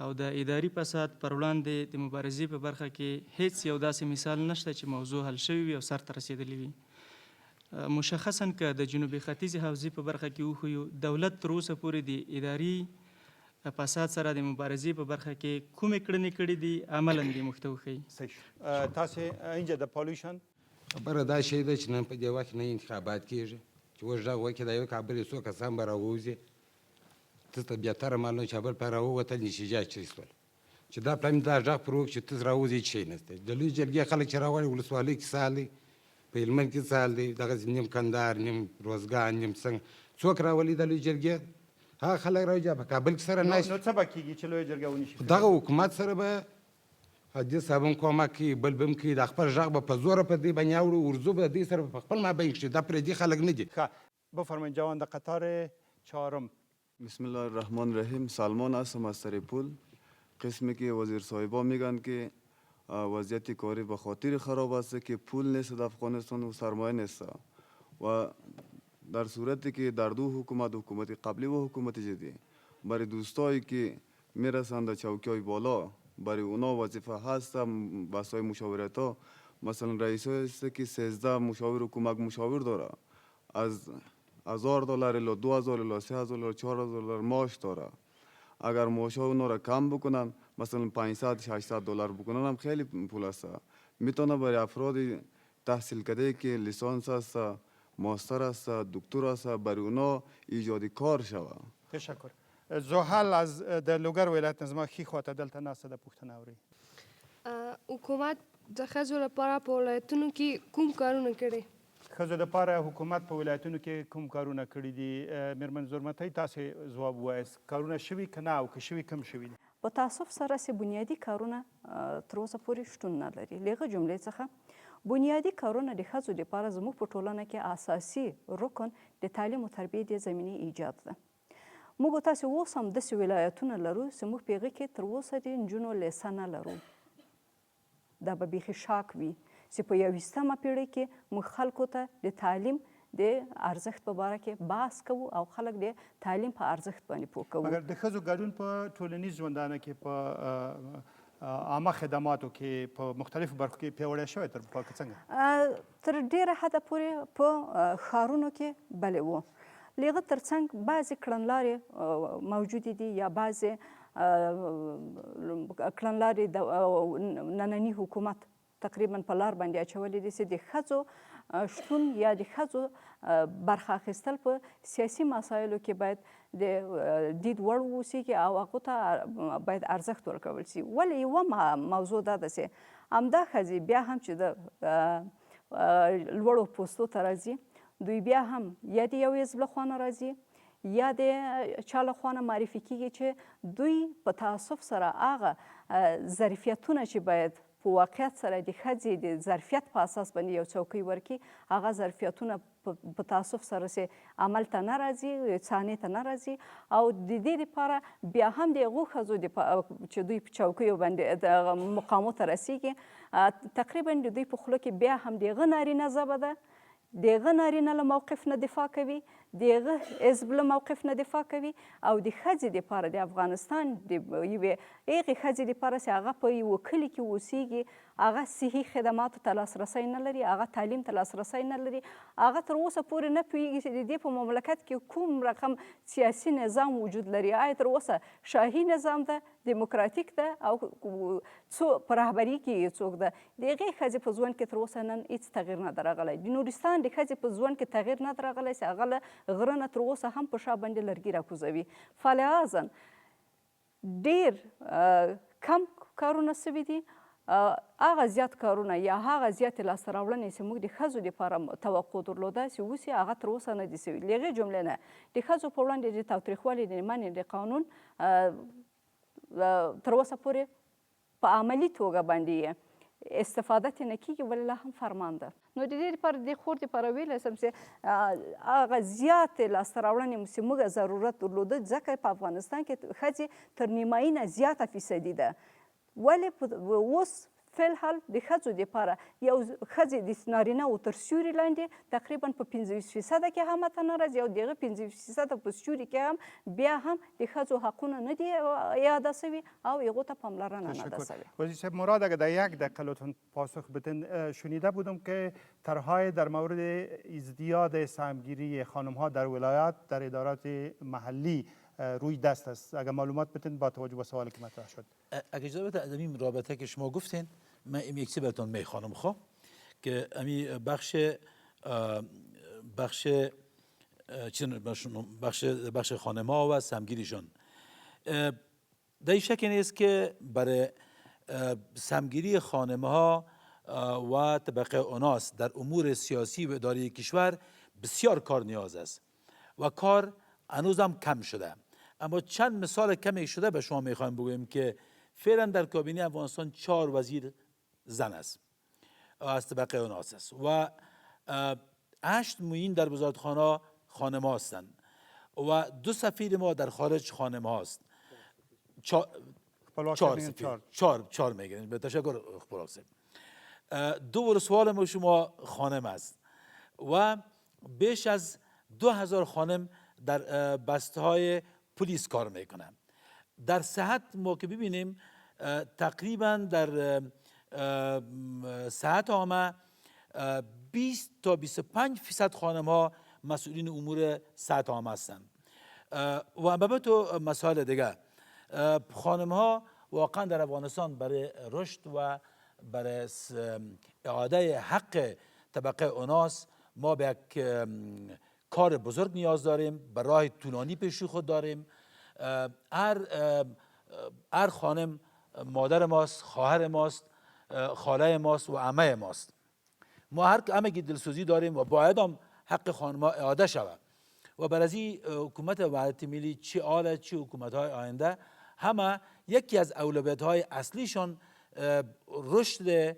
او د اداري فساد پر وړاندې د مبارزې په برخه کې هیڅ یو داسې مثال نشته چې موضوع حل شوی وي او سر ته رسېدلی وي. مشخصا که د جنوبي ختیځې حوزې په برخه کې وښیو، دولت تر اوسه پورې د اداري فساد سره د مبارزې په برخه کې کومې کړنې کړې دي، عملاً دې موږ ته وښیي. تاسې اینجا د پالیوشن خبره دا شی ده چې نن په دې وخت نه انتخابات کېږي چې اوس غږ وکړي دا یو کابل څو کسان به راووځي ته ته بهتره معلوم چې کابل پرې راووتل نشیجه چرې شول چې دا پلان دا غږ پر وکړي چې ته راوځي هېڅ شی نشته د لویې جرګې خلک چې راوړي ولسوالۍ کې سال دی په هلمند کې سال دی دغسې نیم کندهار نیم روزګان نیم څنګه څوک راولي د لویې جرګې هغه خلک راوځي په کابل کې سره ناست نو څه به کېږي چې لویه جرګه ونیسي دغه حکومت سره به حدیث صاحب هم کومک کوي بل به هم کوي د خپل غږ به په زوره په دې باندې اوړو ورزو به د دې سره په خپل مابین کښې دا پردي خلک نه دي بفرمایید جوان در قطار چهارم. بسم الله الرحمن الرحیم. سلمان هستم از سرپول. قسمی که وزیر صاحبا میگن که وضعیت کاری به خاطر خراب است که پول نیست در افغانستان و سرمایه نیست و در صورتی که در دو حکومت قبلی و حکومت جدید برای دوستایی که میرسند در چوکی‌های بالا برای اونا وظیفه هست بحث‌های مشاورت ها مثلا رئیس است که 13 مشاور و کمک مشاور داره از $1000 الی $2000 الی $3000 $4000 معاش داره اگر معاش اونا را کم بکنن مثلا $500-600 بکنن هم خیلی پول است میتونه برای افراد تحصیل کرده که لیسانس است ماستر است دکتر است برای اونا ایجاد کار شود. تشکر. زحل از د لوګر ولایت نظم خي خواته دلته ناسته د پوښتنه اوري. حکومت د ښځو لپاره په ولایتونو کې کوم کارونه کړي؟ ښځو لپاره حکومت په ولایتونو کې کوم کارونه کړي دي؟ میرمن زرمتۍ تاسې ځواب ووایاست کارونه شوي که نه او که شوي کم شوي دي؟ په تاسف سره چې بنیادي کارونه تر اوسه پورې شتون نه لري. له هغه جملې څخه بنیادي کارونه د ښځو لپاره زموږ په ټولنه کې اساسي رکن د تعلیم او تربیې د زمینې ایجاد ده. موږ تاسې اوس هم داسې ولایتونه لرو چې موږ په هغې کې تر اوسه د نجونو لیسه نه لرو. دا به بیخي شاک وي چې په 21مه پیړۍ کې موږ خلکو ته د تعلیم د ارزښت په باره کې بحث کوو او خلک د تعلیم په ارزښت باندې پوه کوو. مګر د ښځو ګډون په ټولنیز ژوندانه کې په عامه خدماتو کې په مختلفو برخو کې پیاوړی شوی تر پاکه څنګه؟ تر ډېره حده پورې په ښارونو کې بلې وو. له هغه ترڅنګ بعضې کړنلارې موجودې دي یا بعضې کړنلارې د ننني حکومت تقریبا په لار باندې اچولې دي چې د ښځو شتون یا د ښځو برخه اخیستل په سیاسي مسایلو کې باید د دید وړ واوسېږي او هغو ته باید ارزښت ورکول شي. ولې یوه موضوع دا ده چې همدا ښځې بیا هم چې د لوړو پوستو ته راځي دوی بیا هم یا د یو حزب له خوا نه راځي یا د چا له خوا نه معرفي کېږي چې دوی په تعصب سره هغه ظرفیتونه چې باید په واقعیت سره د ښځې د ظرفیت په اساس باندې یو څوکۍ ورکړي هغه ظرفیتونه په تعصب سره چې عمل ته نه راځي صحنې ته نه راځي او د دې لپاره بیا هم د هغو ښځو چې دوی په چوکیو باندې د مقامو ته رسیږي تقریبا د دوی په خوله کې بیا هم د هغه نارینه ژبه ده د هغه نارینه له موقف نه دفاع کوي د هغه حزب له موقف نه دفاع کوي او د ښځې دپاره د افغانستان د یوې هغې ښځې دپاره چې هغه په یوه کلي کې اوسیږي هغه صحي خدماتو ته لاسرسی نه لري هغه تعلیم ته لاسرسی نه لري هغه تر اوسه پورې نه پوهېږي چې د دې په مملکت کې کوم رقم سیاسي نظام وجود لري آیا تر اوسه شاهي نظام ده دیموکراتیک ده او په رهبري کې یې څوک ده د هغې ښځې په ژوند کې تر اوسه نن هېڅ تغییر نه ده راغلی د نورستان د ښځې په ژوند کې تغییر نه ده راغلی چې هغه له غره نه تر اوسه هم په شا باندې لرګي راکوزوي فلهذا ډېر کم کارونه سوي دي هغه زیات کارونه یا هغه زیاتې لاسته راوړنې چې موږ د ښځو دپاره توقع درلوده چې اوس یې هغه تر اوسه نه دي سوي د هغې جملې نه د ښځو په وړاندې د تاوتریخوالي د منع د قانون تر اوسه پورې په عملي توګه باندې استفاده ترې نه کېږي ولې لا هم فرمان ده. نو د دې لپاره د خور دپاره ویلی شم چې هغه زیاتې لاسته راوړنې چې موږ ضرورت درلوده ځکه په افغانستان کې ښځې تر نیمایي نه زیاته فیصدي ده ولې اوس فلحال د ښځو دپاره یو ښځې د نارینهو تر سیوري لاندې تقریبا په 25% کې هم ته نه راځي او د هغه 25% په سیوري کې هم بیا هم د ښځو حقونه نه دي یاده سوي او هغو ته پاملرنه نه ده سوی. وزیر صاحب مراد اگر در 1 دقیقه لطفا پاسخ بدین. شنیده بودم که طرحهای در مورد ازدیاد سهمگیری خانم‌ها در ولایات در ادارات محلی روی دست است. اگر معلومات بدین با توجه به سوالی که مطرح شد. اگه اجازه بده ادمی رابطه که شما گفتین من این یک چیز براتون میخوانم خب که امی بخش بخش خانم‌ها و سمگیریشان. در این شک نیست که برای سمگیری خانم‌ها و طبقه اوناس در امور سیاسی و اداری کشور بسیار کار نیاز است و کار هنوزم کم شده. اما چند مثال کمی شده به شما میخوایم بگویم که فعلا در کابینه افغانستان 4 وزیر زن است از طبقه اوناس است و 8 معین در وزارتخانه خانم هستند و 2 سفیر ما در خارج خانم هاست. 4 میگیرین. به تشکر اخبار صاحب. 2 ولسوال ما شما خانم است و بیش از 2000 خانم در بسته های پلیس کار میکنن. در صحت ما که ببینیم تقریبا در صحت عامه 20 تا 25% خانم ها مسئولین امور صحت عامه هستند. و البته مسائل دیگه خانم ها واقعا در افغانستان برای رشد و برای اعاده حق طبقه اوناس ما به یک کار بزرگ نیاز داریم، به راه طولانی پیش خود داریم. هر خانم مادر ماست، خواهر ماست، خاله ماست و عمه ماست. ما همگی دلسوزی داریم و باید هم حق خانم‌ها اعاده شود و برای حکومت وحدت ملی چه آل چه حکومت‌های آینده همه یکی از اولویت‌های اصلیشان رشد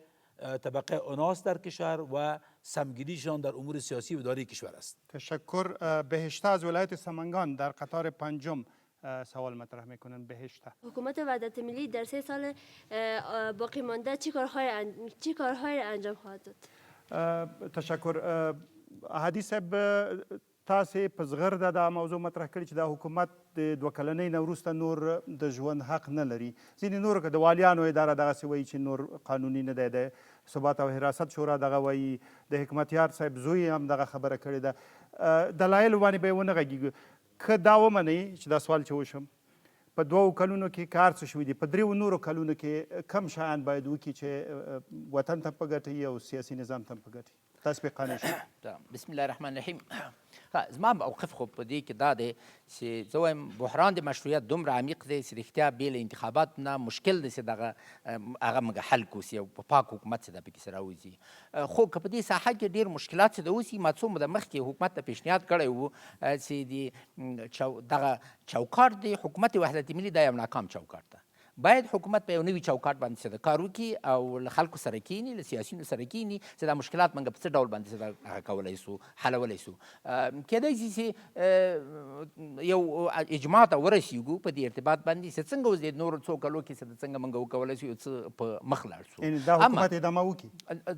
طبقه اوناس در کشور و سمگیریشان در امور سیاسی و اداری کشور است. تشکر. بهشته از ولایت سمنگان در قطار 5 سوال مطرح میکنن. بهشته: حکومت وحدت ملی در 3 سال باقی مانده چی کارهای انجام خواهد داد؟ تشکر. هادي صاحب تاسې په زغرده دا موضوع مطرح کړې چې دا حکومت د 2 کلنۍ نه وروسته نور د ژوند حق نه لري. ځینې نور که د والیانو اداره دغسې وایي چې نور قانوني نه دی. د ثبات او حراست شورا دغه وایي. د حکمتیار صاحب زوی هم دغه خبره کړې ده. دلایلو باندې به یې ونه غږېږو. که دا ومنئ چې دا سوال چې وشم په 2 کلونو کې کار څه شوي دي، په 3 نورو کلونو کې کم شیان باید وکړي چې وطن ته په ګټه او سیاسي نظام ته په ګټه تاسو په قانع شئ؟ بسم الله الرحمن الرحیم. زما موقف خو په دې کې دا دی چې زه وایم بحران د مشروعیت دومره عمیق دی چې رښتیا بې له انتخابات نه مشکل دی چې دغه هغه موږ حل کړو چې یو په پاک حکومت چې دا پکې سره راوځي. خو که په دې ساحه کې ډېر مشکلات چې د اوسي ما څو موده مخکې حکومت ته پیشنهاد کړی و چې دغه چوکاټ دی حکومت وحدت ملي دا یو ناکام چوکاټ ده. باید حکومت په یو نوي چوکاټ باندې چې د کار وکړي او له خلکو سره کینی، له سیاسیونو سره کینی چې دا مشکلات موږ په څه ډول باندې هغه کولی سو حلولی سو. کیدای شي چې یو اجماع ته ورسیږو په دې ارتباط باندې چې څنګه اوس د نورو څو کلو کې چې څنګه موږ وکولی سو یو څه په مخ لاړ سو. یعنې دا حکومت ادامه وکړي؟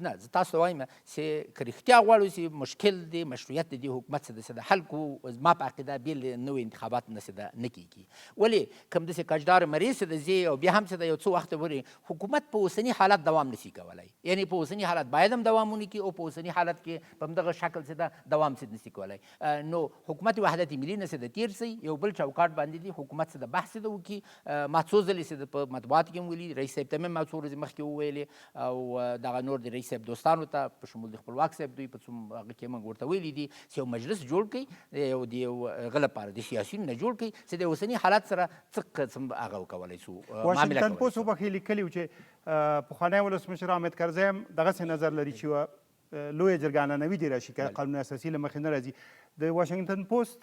نه، زه تاسو ته وایم چې که رښتیا غواړو چې مشکل دی مشروعیت د دې حکومت څه د حل کړو، زما په عقیده بې له نوي انتخابات نه نه کېږي. ولې کوم داسې کجدار مریض د ځي او بیا هم چې د یو څو وخته پورې حکومت په اوسني حالت دوام نشي کولی. یعنی په اوسني حالت باید هم دوام ونه کړي او په اوسني حالت کې په همدغه شکل چې ده دوام نشي کولی. نو حکومت وحدت ملي نه چې د تیر سي یو بل چوکاټ باندې دی حکومت چې د بحث ده وکړي. ما څو ځلې چې په مطبوعاتو کې هم ویلي، رئیس صاحب ته مې ما څو ورځې مخکې وویلې او دغه نور د رئیس صاحب دوستانو ته په شمول د خپلواک صاحب دوی په هغه کې موږ ورته ویلي دي چې یو مجلس جوړ کړي د یو هغه لپاره د سیاسیونو نه جوړ کړي چې د اوسني حالت سره څه قسم هغه وکولی سو واشنګټن پوسټ وبخښي لیکلي و چې پخوانی ولسمشر حامد کرزی هم دغسې نظر لري چې لویه جرګه عنعنوي دې راشي که قانون اساسي له مخې نه راځي. د واشنګټن پوسټ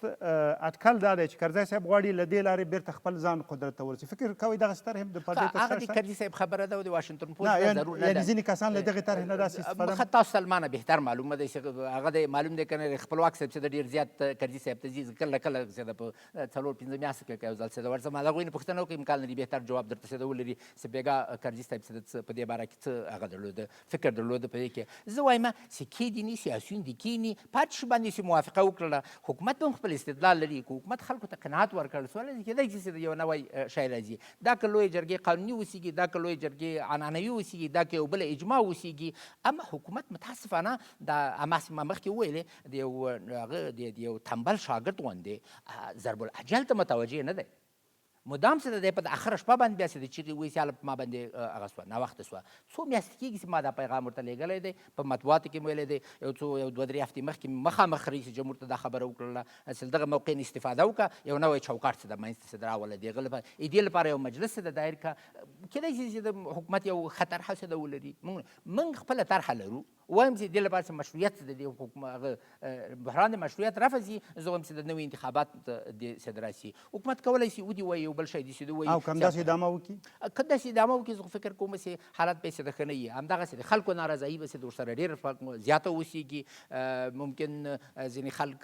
اټکل دا دی چې کرزی صاحب غواړي له دې لارې بیرته خپل ځان قدرت ته ورسي. فکر کوئ دغسې طرح هم د پارټۍ ته هغه د کرزي صاحب خبره ده او د واشنګټن پوسټ ضرور نه ده. یعنې ځینې کسان له دغې طرحې نه داسې استفاده تاسو ته مانه بهتر معلومه دی چې هغه د معلوم دی که نه خپلواک صاحب چې د ډېر زیات کرزي صاحب ته ځي کله کله چې د په 4-5 میاشتو کې یو ځل چې د ورسم هغوی نه پوښتنه وکړي امکان لري بهتر جواب درته چې د ولري چې بېګا کرزي صاحب چې په دې باره کې څه هغه درلوده فکر درلوده په دې کې. زه وایم چې کېدي نه سیاسیون دي کینی پاتې شو باندې چې موافقه وکړله. حکومت هم خپل استدلال لري که حکومت خلکو ته قناعت ورکړل سوال دی کېدای شي چې یو نوی شی راځي. دا که لویې جرګې قانوني اوسېږي، دا که لویې جرګې عنعنوي اوسېږي، دا که یو بله اجماع اوسېږي. اما حکومت متاسفانه دا هماسې ما مخکې وویلې د یو هغه د یو تنبل شاګرد غوندې ضرب الاجل ته متوجه نه دی. مدام څه دی په د اخره شپه باندې بیا څه دی چیغې وایي چې په ما باندې هغه شوه ناوخته شوه څو میاشتې کېږي چې ما دا پیغام ورته لیږلی دی په مطبوعاتو کې مې ویلی دی یو 2-3 هفتې مخکې مې مخامخ رئیس جمهور ته دا خبره وکړله چې دغه موقع نه استفاده وکړه یو نوی چوکاټ څه د منځ ته څه راوله د هغه لپاره دې لپاره یو مجلس څه د دایر کړه کېدای شي چې د حکومت یو ښه طرحه څه ده ولري موږ خپله طرحه لرو وایم چې دې لپاره چې مشروعیت د دې بحران د مشروعیت رفع شي زه وایم چې د نوي انتخابات د راسي حکومت کولی شي ودې وایي یو بل شی داسې وایي او که همداسې ادامه وکړي که داسې ادامه وکړي زه فکر کوم چې حالت به یې څه د ښه نه وي همدغسې د خلکو ناراضایي به څه ورسره ډېره زیاته اوسېږي ممکن ځینې خلک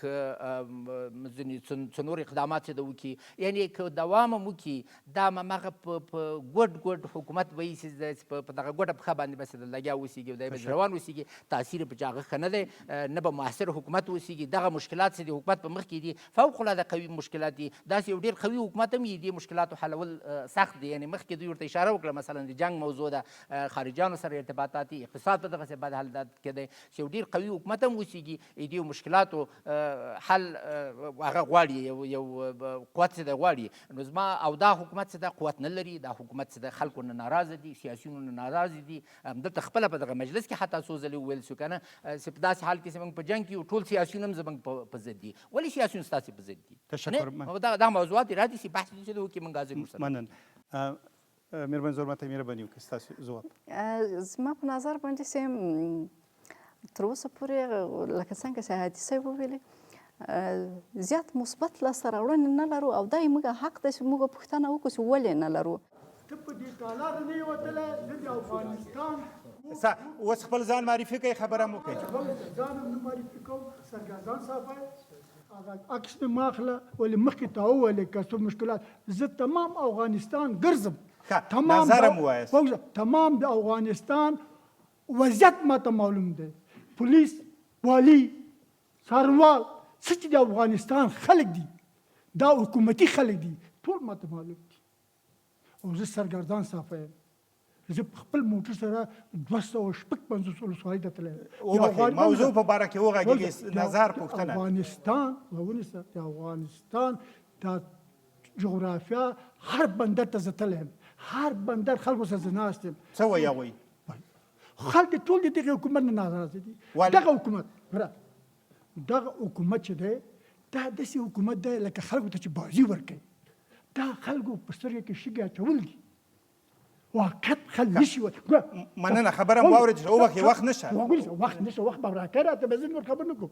ځینې څه نور اقدامات څه د وکړي یعنې که دوام هم وکړي دا هماغه په ګوډ حکومت به وي چې په دغه ګوډه پښه باندې به څه د لګیا اوسېږي او دی به روان اوسېږي تاثیر په هغه ښه نه دی نه به موثر حکومت اوسېږي دغه مشکلات چې د حکومت په مخ کې دي فوق العاده قوي مشکلات دي داسې یو ډېر قوي حکومت هم دې مشکلاتو حلول سخت دي یعنې مخکې دوی ورته اشاره وکړه مثلا د جنګ موضوع ده خارجیانو سره ارتباطات دي اقتصاد په دغسې بد حالت کې دی چې یو ډېر قوي حکومت هم اوسېږي دې مشکلاتو حل هغه غواړي یو قوت چې دی غواړي نو زما او دا حکومت چې دا قوت نه لري دا حکومت چې د خلکو نه ناراضه دي سیاسیونو نه ناراضه دي همدلته خپله په دغه مجلس کې حتی څو ځلې وویل شو که نه چې په داسې حال کې چې موږ په جنګ کې یو ټول سیاسیون هم زموږ په ضد دي ولې سیاسیون ستاسې په ضد دي تشکر دا موضوعات ارادي سي بحث دي چې وکړي موږ حاضر ورسره مننه مېرمن زلمتۍ مهرباني وکړئ ستاسو ځواب زما په نظر باندې چې تر اوسه پورې لکه څنګه چې هادي صاحب وویلې زیات مثبت لاسته راوړنې نه لرو او دا یې موږ حق ده چې موږ پوښتنه وکړو چې ولې نه لرو ته په دې تالار نه یې وتلی زه د افغانستان اوس خپل ځان معرفي کوي خبره مو کوي ځان هم نه معرفي کوم سرګردان صاحب هغه عکس مې مه اخله ولې مخکې ته وویلې که څه مشکلات زه تمام افغانستان ګرځم تمام د افغانستان وضعیت ماته معلوم دی پولیس والي څارنوال څه چې د افغانستان خلک دي دا حکومتي خلک دي ټول ماته معلوم دي او زه سرګردان صاحب یم زه په خپل موټر سره 256 ولسوالۍ ته تللی موضوع په باره کې وغږیږي نظر پوښتنه افغانستان ونیسه د افغانستان دا جغرافیا هر بندر ته زه تللی یم هر بندر خلکو سره زه ناست یم څه وایي هغوی خلک ټول د دغه حکومت نه ناراضه دي دغه حکومت چې دی دا داسې حکومت دی لکه خلکو ته چې بازي ورکوي دا خلکو په سترګو کې شګې اچول دي واقعیت خل نشي مننه خبره مو واورېد چې وبخښئ وخت نشته وخت نشته وخت به راکړی راته به زه نور خبر نه کوم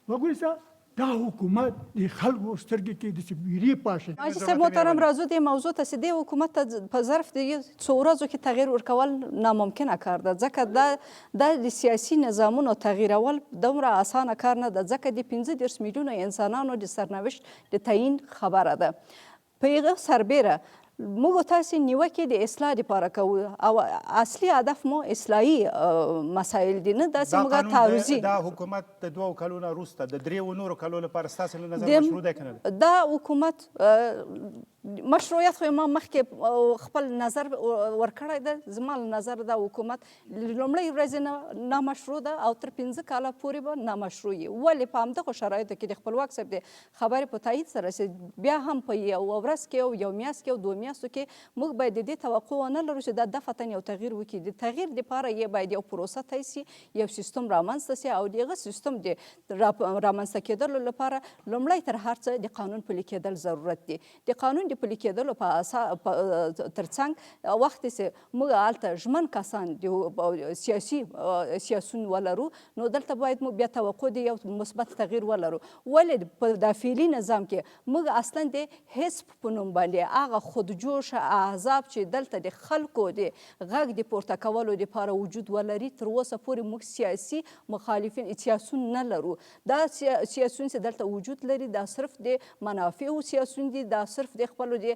وګورئ سه دا حکومت د خلکو سترګې کې داسې بیرې پاشي حاجي صاحب محترم راځو دې موضوع ته چې دې حکومت ته په ظرف د څو ورځو کې تغییر ورکول ناممکنه کار ده ځکه دا د سیاسي نظامونو تغییرول دومره اسانه کار نه ده ځکه د 15 میلیونو انسانانو د سرنوشت د تعیین خبره ده په هغه سربیره موږ تاسې نیوکې د اصلاح لپاره کوو او اصلي هدف مو اصلاحي مسایل دي نه داسې موږ تعرضي دا حکومت د 2 کلونو وروسته د 3 نورو کلونو لپاره ستاسې له نظر مشروع دی که نه دا حکومت مشروعیت خو ما مخکې خپل نظر ورکړی ده زما له نظر دا حکومت لومړۍ ورځې نه نامشروع ده او تر 15 کاله پورې به نامشروع وي ولې په همدغو شرایطو کې د خپلواک صاحب د خبرې په تایید سره چې بیا هم په یو ورځ کې او یو میاشت کې او 2 میاشتو کې موږ باید د دې توقع ونه لرو چې دا دفعتاً یو تغییر وکړي د تغییر لپاره یې باید یو پروسه طی سي یو سیستم رامنځته سي او د هغه سیستم د رامنځته کېدلو لپاره لومړی تر هر څه د قانون پلي کېدل ضرورت دی د قانون د پلي کېدلو په ترڅنګ وخت چې موږ هلته ژمن کسان د سیاسون ولرو نو دلته باید موږ بیا توقع د یو مثبت تغییر ولرو ولې په داخلي نظام کې موږ اصلا د حزب په نوم باندې هغه خودجوشه احزاب چې دلته د خلکو د غږ د پورته کولو لپاره وجود ولري تر اوسه پورې موږ سیاسي مخالفین سیاسون نه لرو دا سیاسون چې دلته وجود لري دا صرف د منافعو سیاسون دي دا صرف د خپلو د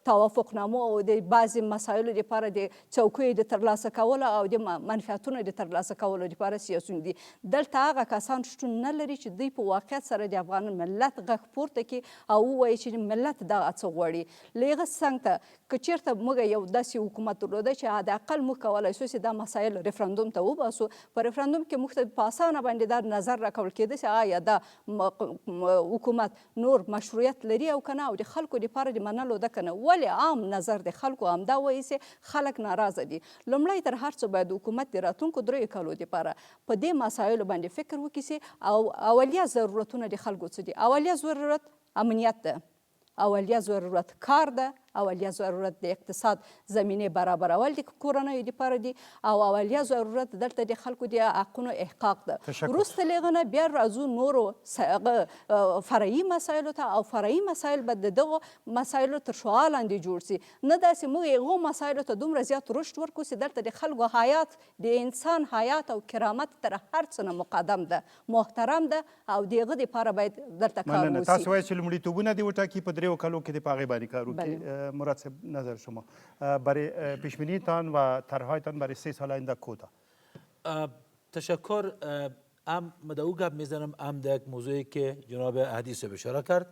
توافقنامو او د بعضې مسایلو لپاره د چوکیو د ترلاسه کولو او د منفعتونو د ترلاسه کولو لپاره سیاسون دي دلته هغه کسان شتون نه لري چې دوی په واقعیت سره د افغان ملت غږ پورته کړي او ووایي چې ملت دغه څه غواړي له هغه څنګ ته که چېرته موږ یو داسې حکومت درلوده چې حداقل موږ کولی شو چې دا مسایل ریفرندوم ته وباسو په ریفرندوم کې موږ ته په اسانه باندې دا نظر راکول کېده چې آیا دا حکومت نور مشروعیت لري او که نه او د خلکو لپاره لپاره د منلو ده که نه. ولې عام نظر د خلکو همدا وایي چې خلک ناراضه دي. لومړی تر هر څه باید حکومت د راتلونکو 3 کالو دپاره په دې مسایلو باندې فکر وکړي او اولیا ضرورتونه د خلکو څه دي. اولیا ضرورت امنیت ده، اولیا ضرورت کار ده، اولیا ضرورت د اقتصاد زمینه برابرول د کورنیو لپاره دي او اولیا ضرورت دلته د خلکو د حقونو احقاق ده. وروسته له هغه نه بیا راځو نورو فرعي مسایلو ته او فرعي مسایل به د دغو مسایلو تر شعاع لاندې جوړ سي. نه داسې موږ هغو مسایلو ته دومره زیات رشد ورکړو چې دلته د خلکو حیات د انسان حیات او کرامت تر هر څه نه مقدم ده، محترم ده او د هغه دپاره باید دلته کار مننه. وسي. تاسو وایئ چې لومړیتوبونه دې وټاکي په 3 کالو کې د په هغې باندې کار وکړي. مراد صاحب نظر شما برای پیشبینیتان و طرحهایتان برای 3 سال آینده کوتاه. تشکر. ام مدعو گپ میزنم ام در یک موضوعی که جناب حدیث اشاره کرد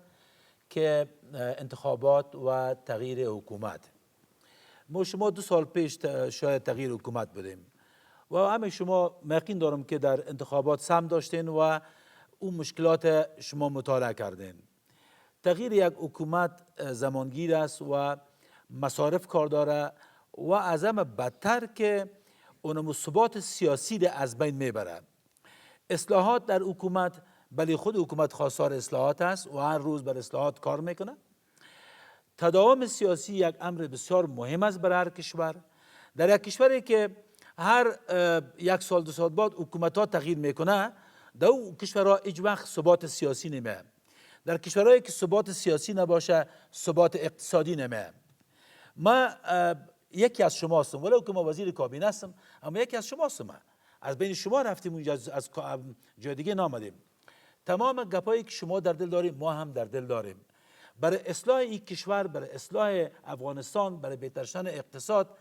که انتخابات و تغییر حکومت. ما شما 2 سال پیش شاید تغییر حکومت بودیم و همه شما یقین دارم که در انتخابات سهم داشتین و اون مشکلات شما مطالعه کردین. تغییر یک حکومت زمانگیر است و مصارف کار داره و از همه بدتر که اون ثبات سیاسی ده از بین میبره. اصلاحات در حکومت، بلی خود حکومت خواستار اصلاحات است و هر روز بر اصلاحات کار میکنه. تداوم سیاسی یک امر بسیار مهم است برای هر کشور. در یک کشوری که هر 1 سال 2 سال بعد حکومت ها تغییر میکنه، در اون کشورها هیچ وقت ثبات سیاسی نمیه. در کشورهایی که ثبات سیاسی نباشه ثبات اقتصادی نمیه. ما یکی از شما هستم، ولو که ما وزیر کابینه هستم اما یکی از شما هستم. از بین شما رفتیم اونجا، از جای دیگه نامدیم. تمام گپایی که شما در دل داریم ما هم در دل داریم. برای اصلاح این کشور، برای اصلاح افغانستان، برای بهتر شدن اقتصاد،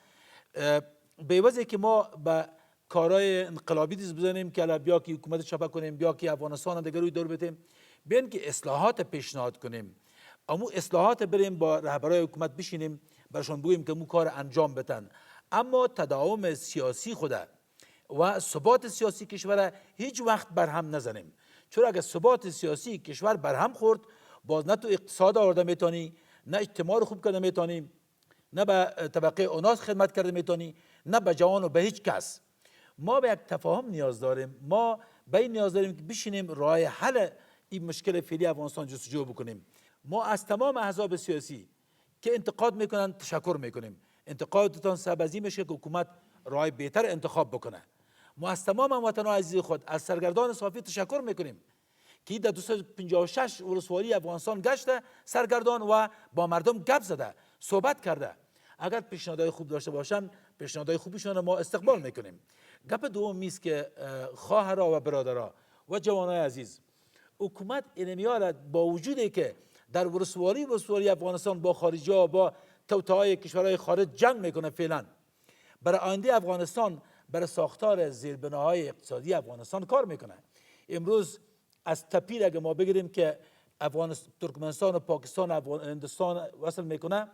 به وجهی که ما به کارهای انقلابی دیز بزنیم که الان بیا که حکومت چپا کنیم، بیا که افغانستان دیگه روی دور بتیم، بیان که اصلاحات پیشنهاد کنیم. اما اصلاحات بریم با رهبرای حکومت بشینیم برشون بگوییم که مو کار انجام بدن. اما تداوم سیاسی خوده و ثبات سیاسی کشور هیچ وقت برهم نزنیم. چون اگر ثبات سیاسی کشور برهم خورد، باز نه تو اقتصاد آورده میتونی، نه اجتماع رو خوب کرده میتونی، نه به طبقه اوناس خدمت کرده میتونی، نه به جوان و به هیچ کس. ما به یک تفاهم نیاز داریم. ما به این نیاز داریم که بشینیم راه حل این مشکل فعلی افغانستان جستجو بکنیم. ما از تمام احزاب سیاسی که انتقاد میکنن تشکر میکنیم. انتقادتان سبب از این میشه که حکومت راه بهتر انتخاب بکنه. ما از تمام هموطنان عزیز خود، از سرگردان صافی تشکر میکنیم که در 256 ولسوالی افغانستان گشته سرگردان و با مردم گپ زده، صحبت کرده. اگر پیشنهادهای خوب داشته باشن، پیشنهادهای خوبشون ما استقبال میکنیم. گپ دوم میست که خواهرها و برادرها و جوانای عزیز، حکومت اینمیارد با وجودی که در ولسوالی افغانستان با خارجی‌ها، با توطئه‌های کشورهای خارج جنگ میکنه فعلا، برای آینده افغانستان، برای ساختار زیربناهای اقتصادی افغانستان کار میکنه. امروز از تپیر اگه ما بگیریم که ترکمنستان و پاکستان و هندوستان وصل میکنه،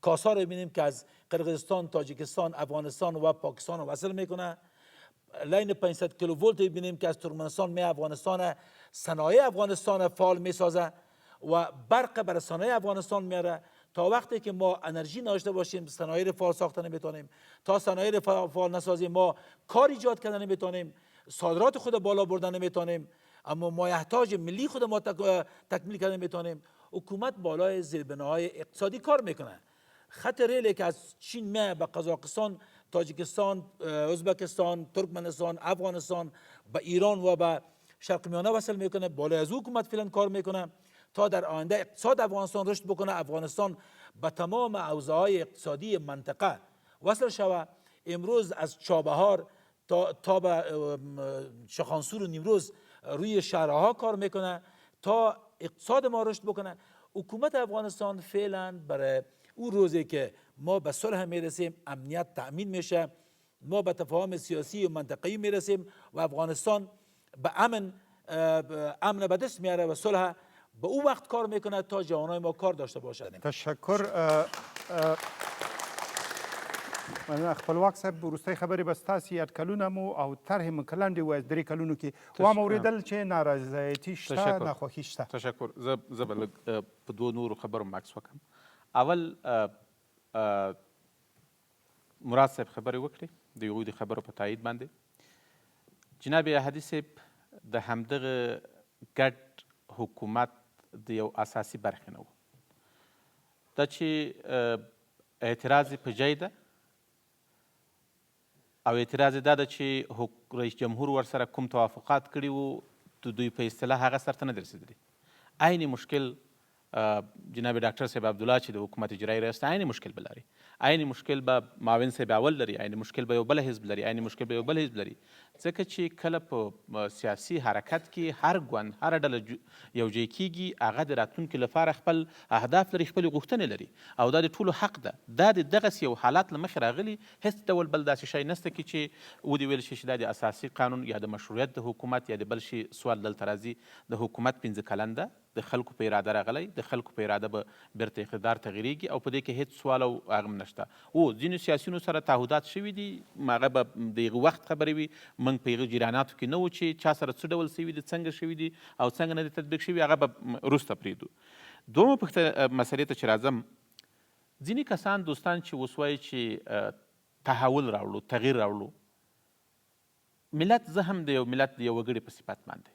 کاسا رو ببینیم که از قرقیزستان، تاجیکستان، افغانستان و پاکستان وصل میکنه. لین 500 کیلوولت ببینیم که از ترکمنستان می افغانستان، صنایع افغانستان فعال میسازه و برق برای صنایع افغانستان میاره. تا وقتی که ما انرژی نداشته باشیم صنایع فعال ساخته نمیتونیم. تا صنایع فعال نسازیم ما کار ایجاد کردن نمیتونیم، صادرات خود بالا بردن نمیتونیم، اما مایحتاج ملی خود ما تکمیل کردن نمیتونیم. حکومت بالای زیربناهای اقتصادی کار میکنه. خط ریلی که از چین میه به قزاقستان، تاجیکستان، ازبکستان، ترکمنستان، افغانستان، به ایران و به شرق میانه وصل میکنه، بالای از حکومت فعلا کار میکنه تا در آینده اقتصاد افغانستان رشد بکنه، افغانستان به تمام حوزه‌های اقتصادی منطقه وصل شود. امروز از چابهار تا به شخانسور و نیمروز روی شهرها کار میکنه تا اقتصاد ما رشد بکنه. حکومت افغانستان فعلا برای اون روزی که ما به صلح میرسیم، امنیت تأمین میشه، ما به تفاهم سیاسی و منطقه‌ای میرسیم و افغانستان به امن به دست میاره و صلح به او وقت کار میکنه تا جوانای ما کار داشته باشند. تشکر. مننه خپلواک صاحب وروستۍ خبرې به ستاسې اټکلونه مو او طرحې مو که لنډې ووایاست 3 کلونو کې وام اورېدل چې نارضایتي شته ناخوښي شته. تشکر. زه به لږ په 2 نورو خبرو ماکس وکړم. اول مراد صاحب خبرې وکړې د هغوی د خبرو په تایید باندې. جناب احدي صاحب د همدغه ګډ حکومت د یو اساسي برخې نه و. دا چې اعتراض په جای ده او اعتراض دا ده چې رئیس جمهور ورسره کوم توافقات کړي وو د دوی په اصطلاح هغه سرته نه رسېدلي. عین مشکل جناب ډاکټر صاحب عبدالله چې د حکومت اجرایي ریاست عین مشکل به لري. عین مشکل به معاون صاحب اول لري، عین مشکل به یو بل حزب لري، عین مشکل به یو بل حزب لري. ځکه چې کله په سیاسي حرکت کې هر ګوند هره ډله یو ځای کېږي هغه د راتلونکي لپاره خپل اهداف لري، خپلې غوښتنې لري او دا د ټولو حق ده. دا د دغسې یو حالات له مخې راغلي، هېڅ ډول بل داسې شی نشته کې چې ودې ویل شي چې دا د اساسي قانون یا د مشروعیت د حکومت یا د بل شي سوال دلته راځي. د حکومت 15 کلن ده، د خلکو په اراده راغلی، د خلکو په اراده به بیرته اقتدار ته غیرېږي او په دې کې هېڅ سوال او هغه نشته. ځینو سیاسیونو سره تعهدات شوي دي، هغه به د هغه وخت خبرې وي، موږ په هغه جریاناتو کې نه وو چې چا سره څه ډول شوي دي، څنګه شوي دي او څنګه نه دي تطبیق شوي، هغه به وروسته پرېږدو. دویمه مسلې ته چې راځم، ځینې کسان دوستان چې اوس وایي چې تحول راوړو، تغییر راوړو. ملت، زه هم د یو ملت د یو وګړي په صفت باندې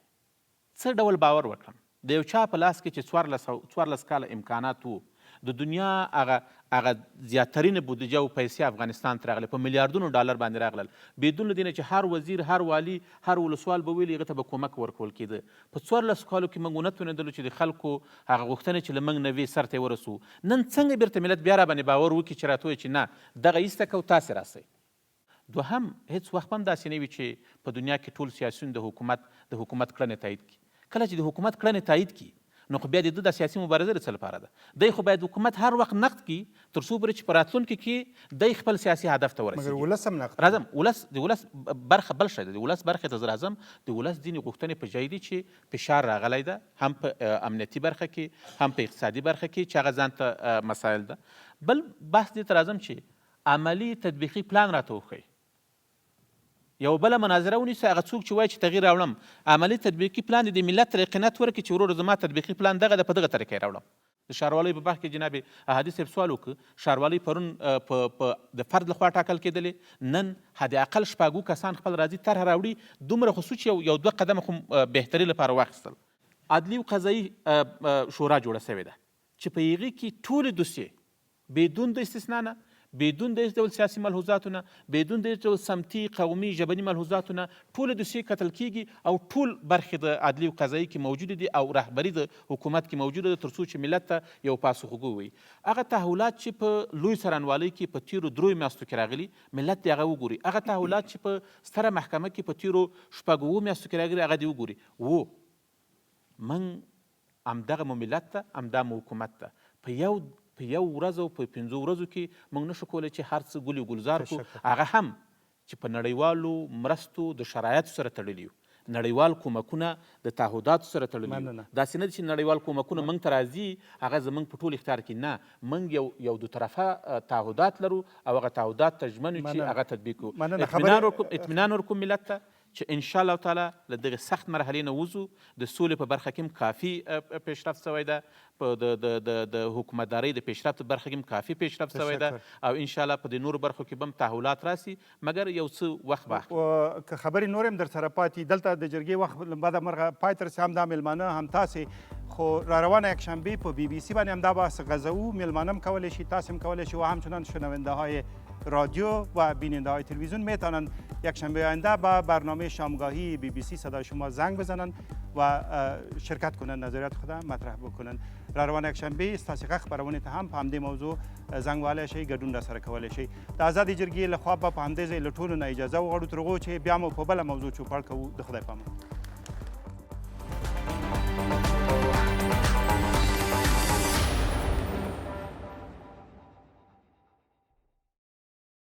څه ډول باور وکړم؟ د یو چا په لاس کې چې 14 کاله امکانات وو، د دنیا هغه زیاترینه بودجه او پیسې افغانستان ته راغلې، په میلیاردونو ډالر باندې راغلل، بدون له دې نه چې هر وزیر، هر والي، هر ولسوال به ویل هغه ته به کومک ورکول کېده. په 14 کالو کې موږ ونه توانېدلو چې د خلکو هغه غوښتنې چې له موږ نه وې سر ته یې ورسوو. نن څنګه بیرته ملت بیا راباندې باور وکړي چې راته وایي چې نه دغه ایسته کوو، تاسې راسئ. دوهم، هېڅ وخت هم داسې نه وي چې په دنیا کې ټول سیاسیون د حکومت کړنې تایید کړي. کله چې د حکومت کړنې تایید کړي نو خو بیا د ده د سیاسي مبارزه د څه لپاره ده؟ دی خو باید حکومت هر وخت نقد کړي تر څو پورې چې په راتلونکي کې دی خپل سیاسي هدف ته ورسېږي. مګر ولس هم نقد راځم، د ولس برخه بل شی ده. د ولس برخې ته زه راځم. د ولس ځینې غوښتنې په ځای دي چې فشار راغلی ده، هم په امنیتي برخه کې، هم په اقتصادي برخه کې چې هغه ځان ته مسایل ده. بل بحث دې ته راځم چې عملي تطبیقي پلان راته وښیي. یو بله مناظره ونیسو، هغه څوک چې وایي چې تغییر راوړم، عملي تطبیقي پلان د ملت ته قناعت ورکړي چې ورور زما تطبیقي پلان دغه ده، په دغه طریقه یې راوړم. د ښاروالۍ په بحث کې جناب احدي صاحب سوال وکړ، ښاروالۍ پرون د فرد لخوا ټاکل کېدلې، نن حد اقل شپږو کسان خپل راځي طرحه راوړي، دومره خو چې یو 2 قدمه خو بهتري لپاره واخیستل. عدلي او قضایي شورا جوړه شوې ده چې په هغې کې ټولې دوسیې بدون د استثنا نه، بدون د هیڅ ډول سیاسي ملحوظاتو نه، بدون د هیڅ ډول سمتي، قومي، ژبني ملحوظاتو نه ټولې دوسیې کتل کېږي او ټول برخې د عدلي او قضایي کې موجودې دي او رهبري د حکومت کې موجوده ده، تر څو چې ملت ته یو پاسخګو وي. هغه تحولات چې په لوی څارنوالۍ کې په تېرو 3 میاشتو کې راغلي، ملت دې هغه وګوري. هغه تحولات چې په ستره محکمه کې په تېرو 6 میاشتو کې راغلي، هغه دې وګوري. موږ همدغه مو ملت ته، همدا مو حکومت ته په یو ورځ او په 5 ورځو کې موږ نشو کولی چې هر څه ګل ګلزار کړو، هغه هم چې په نړیوالو مرستو د شرایطو سره تړلي یو، نړیوال کومکونه د تعهداتو سره تړلي یو. داسې نه دي چې نړیوال کومکونه موږ ته راځي هغه زموږ په ټول اختیار کې نه، موږ یو 2 طرفه تعهدات لرو او هغه تعهدات ته ژمن یو چې هغه تطبیق کړو. اطمینان ورکوم ملت ته چې ان شاء الله تعالی له دغه سخت مرحلې نه وځو. د سولې په برخه کې هم کافي پیشرفت شوی ده، په د حکومتدارۍ د پیشرفت په برخه کې هم کافي پیشرفت شوی ده او ان شاء الله په دې نورو برخو کې به هم تحولات راسي، مګر یو څه وخت به اخلي. که خبرې نور هم در سره پاتې، دلته د جرګې وخت بعد مرغه پای ته رسي، هم دا میلمانه هم تاسې خو را روانه یکشنبه په بی بی سی باندې هم دا بحث غزو، میلمانه هم کولی شي، تاسې هم کولی شي و همچنان شنونده های رادیو و بیننده های تلویزیون میتونن یکشنبه آینده با برنامه شامگاهی بی بی سی صدای شما زنگ بزنن و شرکت کنن، نظریات خود مطرح بکنن. را روانه یکشنبه استاسي غخ خبرونه ته هم په همدې موضوع زنګ والای شي، ګډون را سره کولی شي. د آزادې جرګې له خوا به په همدې ځای له ټولو نه اجازه وغواړو تر هغو چې بیا مو په بله موضوع چوپړ کوو. د خدای په امان.